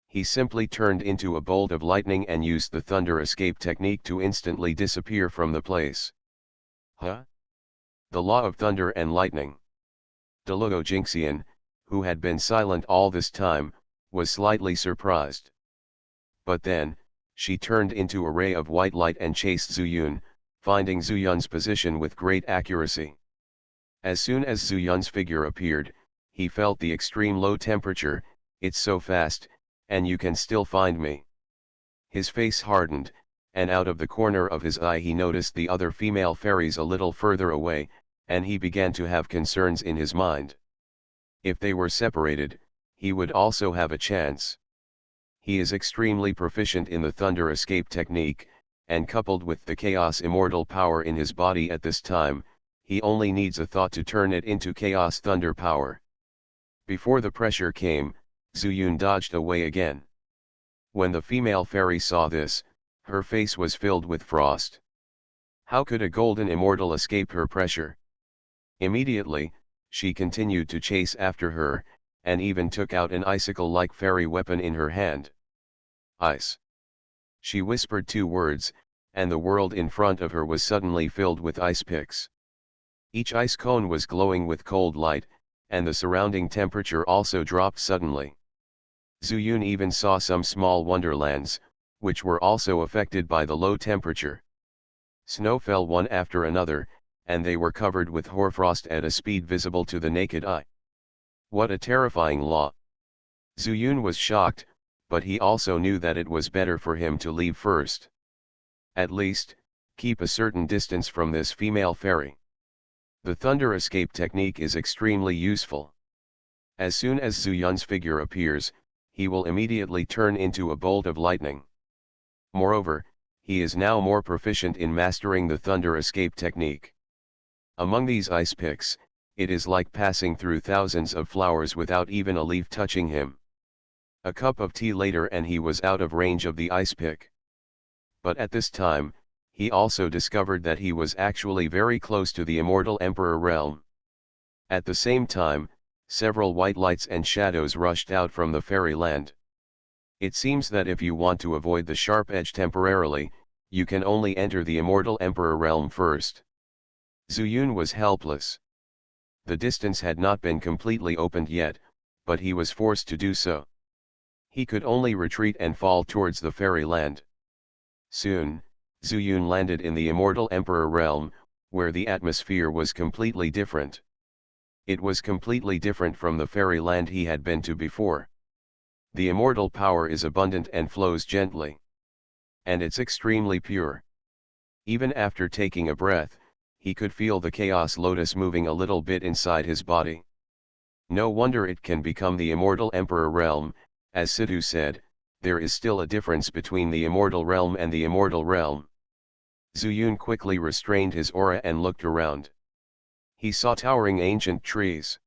He simply turned into a bolt of lightning and used the thunder escape technique to instantly disappear from the place. Huh? The law of thunder and lightning. Deluo Xianxia, who had been silent all this time, was slightly surprised. But then, she turned into a ray of white light and chased Zuyun, finding Zuyun's position with great accuracy. As soon as Zuyun's figure appeared, he felt the extreme low temperature, it's so fast, and you can still find me. His face hardened, and out of the corner of his eye he noticed the other female fairies a little further away, and he began to have concerns in his mind. If they were separated, he would also have a chance. He is extremely proficient in the thunder escape technique, and coupled with the chaos immortal power in his body at this time, he only needs a thought to turn it into chaos thunder power. Before the pressure came, Zuyun dodged away again. When the female fairy saw this, her face was filled with frost. How could a golden immortal escape her pressure? Immediately, she continued to chase after her, and even took out an icicle-like fairy weapon in her hand. Ice. She whispered 2 words, and the world in front of her was suddenly filled with ice picks. Each ice cone was glowing with cold light, and the surrounding temperature also dropped suddenly. Zuyun even saw some small wonderlands, which were also affected by the low temperature. Snow fell one after another, and they were covered with hoarfrost at a speed visible to the naked eye. What a terrifying law! Zuyun was shocked, but he also knew that it was better for him to leave first. At least, keep a certain distance from this female fairy. The thunder escape technique is extremely useful. As soon as Zuyun's figure appears, he will immediately turn into a bolt of lightning. Moreover, he is now more proficient in mastering the thunder escape technique. Among these ice picks, it is like passing through thousands of flowers without even a leaf touching him. A cup of tea later and he was out of range of the ice pick. But at this time, he also discovered that he was actually very close to the immortal Emperor realm. At the same time, several white lights and shadows rushed out from the fairyland. It seems that if you want to avoid the sharp edge temporarily, you can only enter the immortal Emperor realm first. Zuyun was helpless. The distance had not been completely opened yet, but he was forced to do so. He could only retreat and fall towards the fairyland. Soon, Zuyun landed in the immortal Emperor realm, where the atmosphere was completely different. It was completely different from the fairyland he had been to before. The immortal power is abundant and flows gently. And it's extremely pure. Even after taking a breath, he could feel the chaos lotus moving a little bit inside his body. No wonder it can become the immortal Emperor realm. As Sidhu said, there is still a difference between the immortal realm and the immortal realm. Zuyun quickly restrained his aura and looked around. He saw towering ancient trees.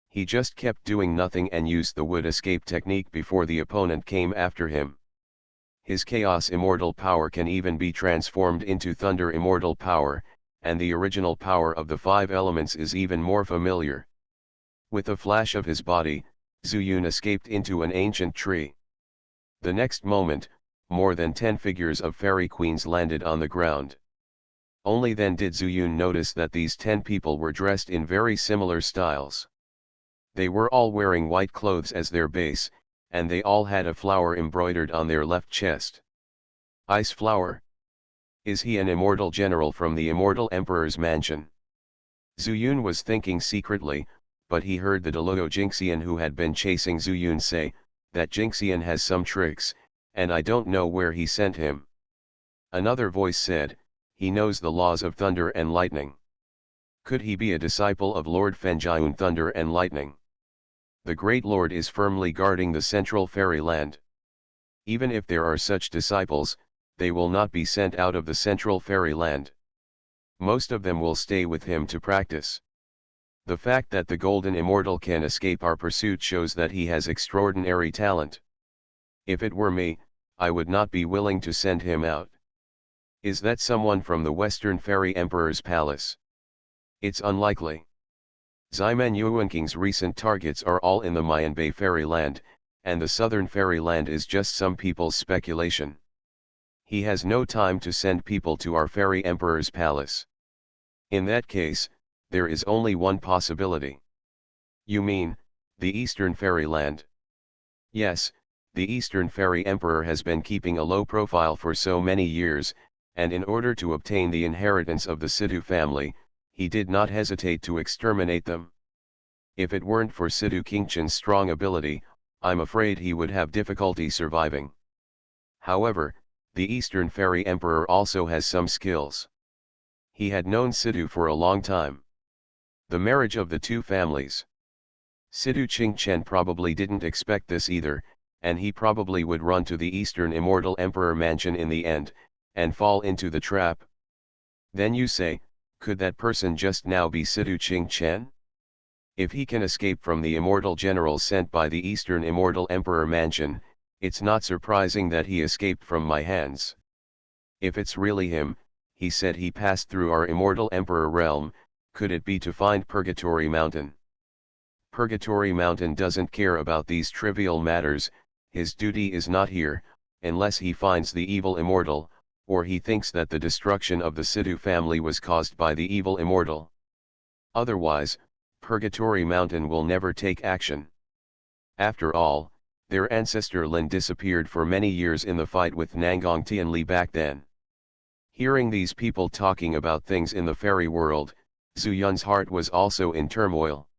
He just kept doing nothing and used the wood escape technique before the opponent came after him. His chaos immortal power can even be transformed into thunder immortal power, and the original power of the 5 elements is even more familiar. With a flash of his body, Zuyun escaped into an ancient tree. The next moment, more than 10 figures of fairy queens landed on the ground. Only then did Zuyun notice that these 10 people were dressed in very similar styles. They were all wearing white clothes as their base, and they all had a flower embroidered on their left chest. Ice flower. Is he an immortal general from the immortal emperor's mansion? Zuyun was thinking secretly, but he heard the Deluo Xianxia who had been chasing Zuyun say, that Xianxia has some tricks, and I don't know where he sent him. Another voice said, he knows the laws of thunder and lightning. Could he be a disciple of Lord Fenjiun Thunder and Lightning? The Great Lord is firmly guarding the central fairyland. Even if there are such disciples, they will not be sent out of the central fairyland. Most of them will stay with him to practice. The fact that the Golden Immortal can escape our pursuit shows that he has extraordinary talent. If it were me, I would not be willing to send him out. Is that someone from the Western Fairy Emperor's palace? It's unlikely. Ximen Yuanking's recent targets are all in the Mayan Bay Fairyland, and the Southern Fairyland is just some people's speculation. He has no time to send people to our Fairy Emperor's palace. In that case, there is only one possibility. You mean, the Eastern Fairyland? Yes, the Eastern Fairy Emperor has been keeping a low profile for so many years, and in order to obtain the inheritance of the Sidhu family, he did not hesitate to exterminate them. If it weren't for Sidhu Kingchen's strong ability, I'm afraid he would have difficulty surviving. However, the Eastern Fairy Emperor also has some skills. He had known Sidhu for a long time. The marriage of the two families. Sidhu Kingchen probably didn't expect this either, and he probably would run to the Eastern Immortal Emperor mansion in the end, and fall into the trap. Then you say, could that person just now be Sidhu Kingchen? If he can escape from the immortal generals sent by the Eastern Immortal Emperor mansion, it's not surprising that he escaped from my hands. If it's really him, he said he passed through our immortal emperor realm, could it be to find Purgatory Mountain? Purgatory Mountain doesn't care about these trivial matters. His duty is not here, unless he finds the evil immortal, or he thinks that the destruction of the Sidhu family was caused by the evil immortal. Otherwise, Purgatory Mountain will never take action. After all, their ancestor Lin disappeared for many years in the fight with Nangong Tianli back then. Hearing these people talking about things in the fairy world, Zhu Yun's heart was also in turmoil.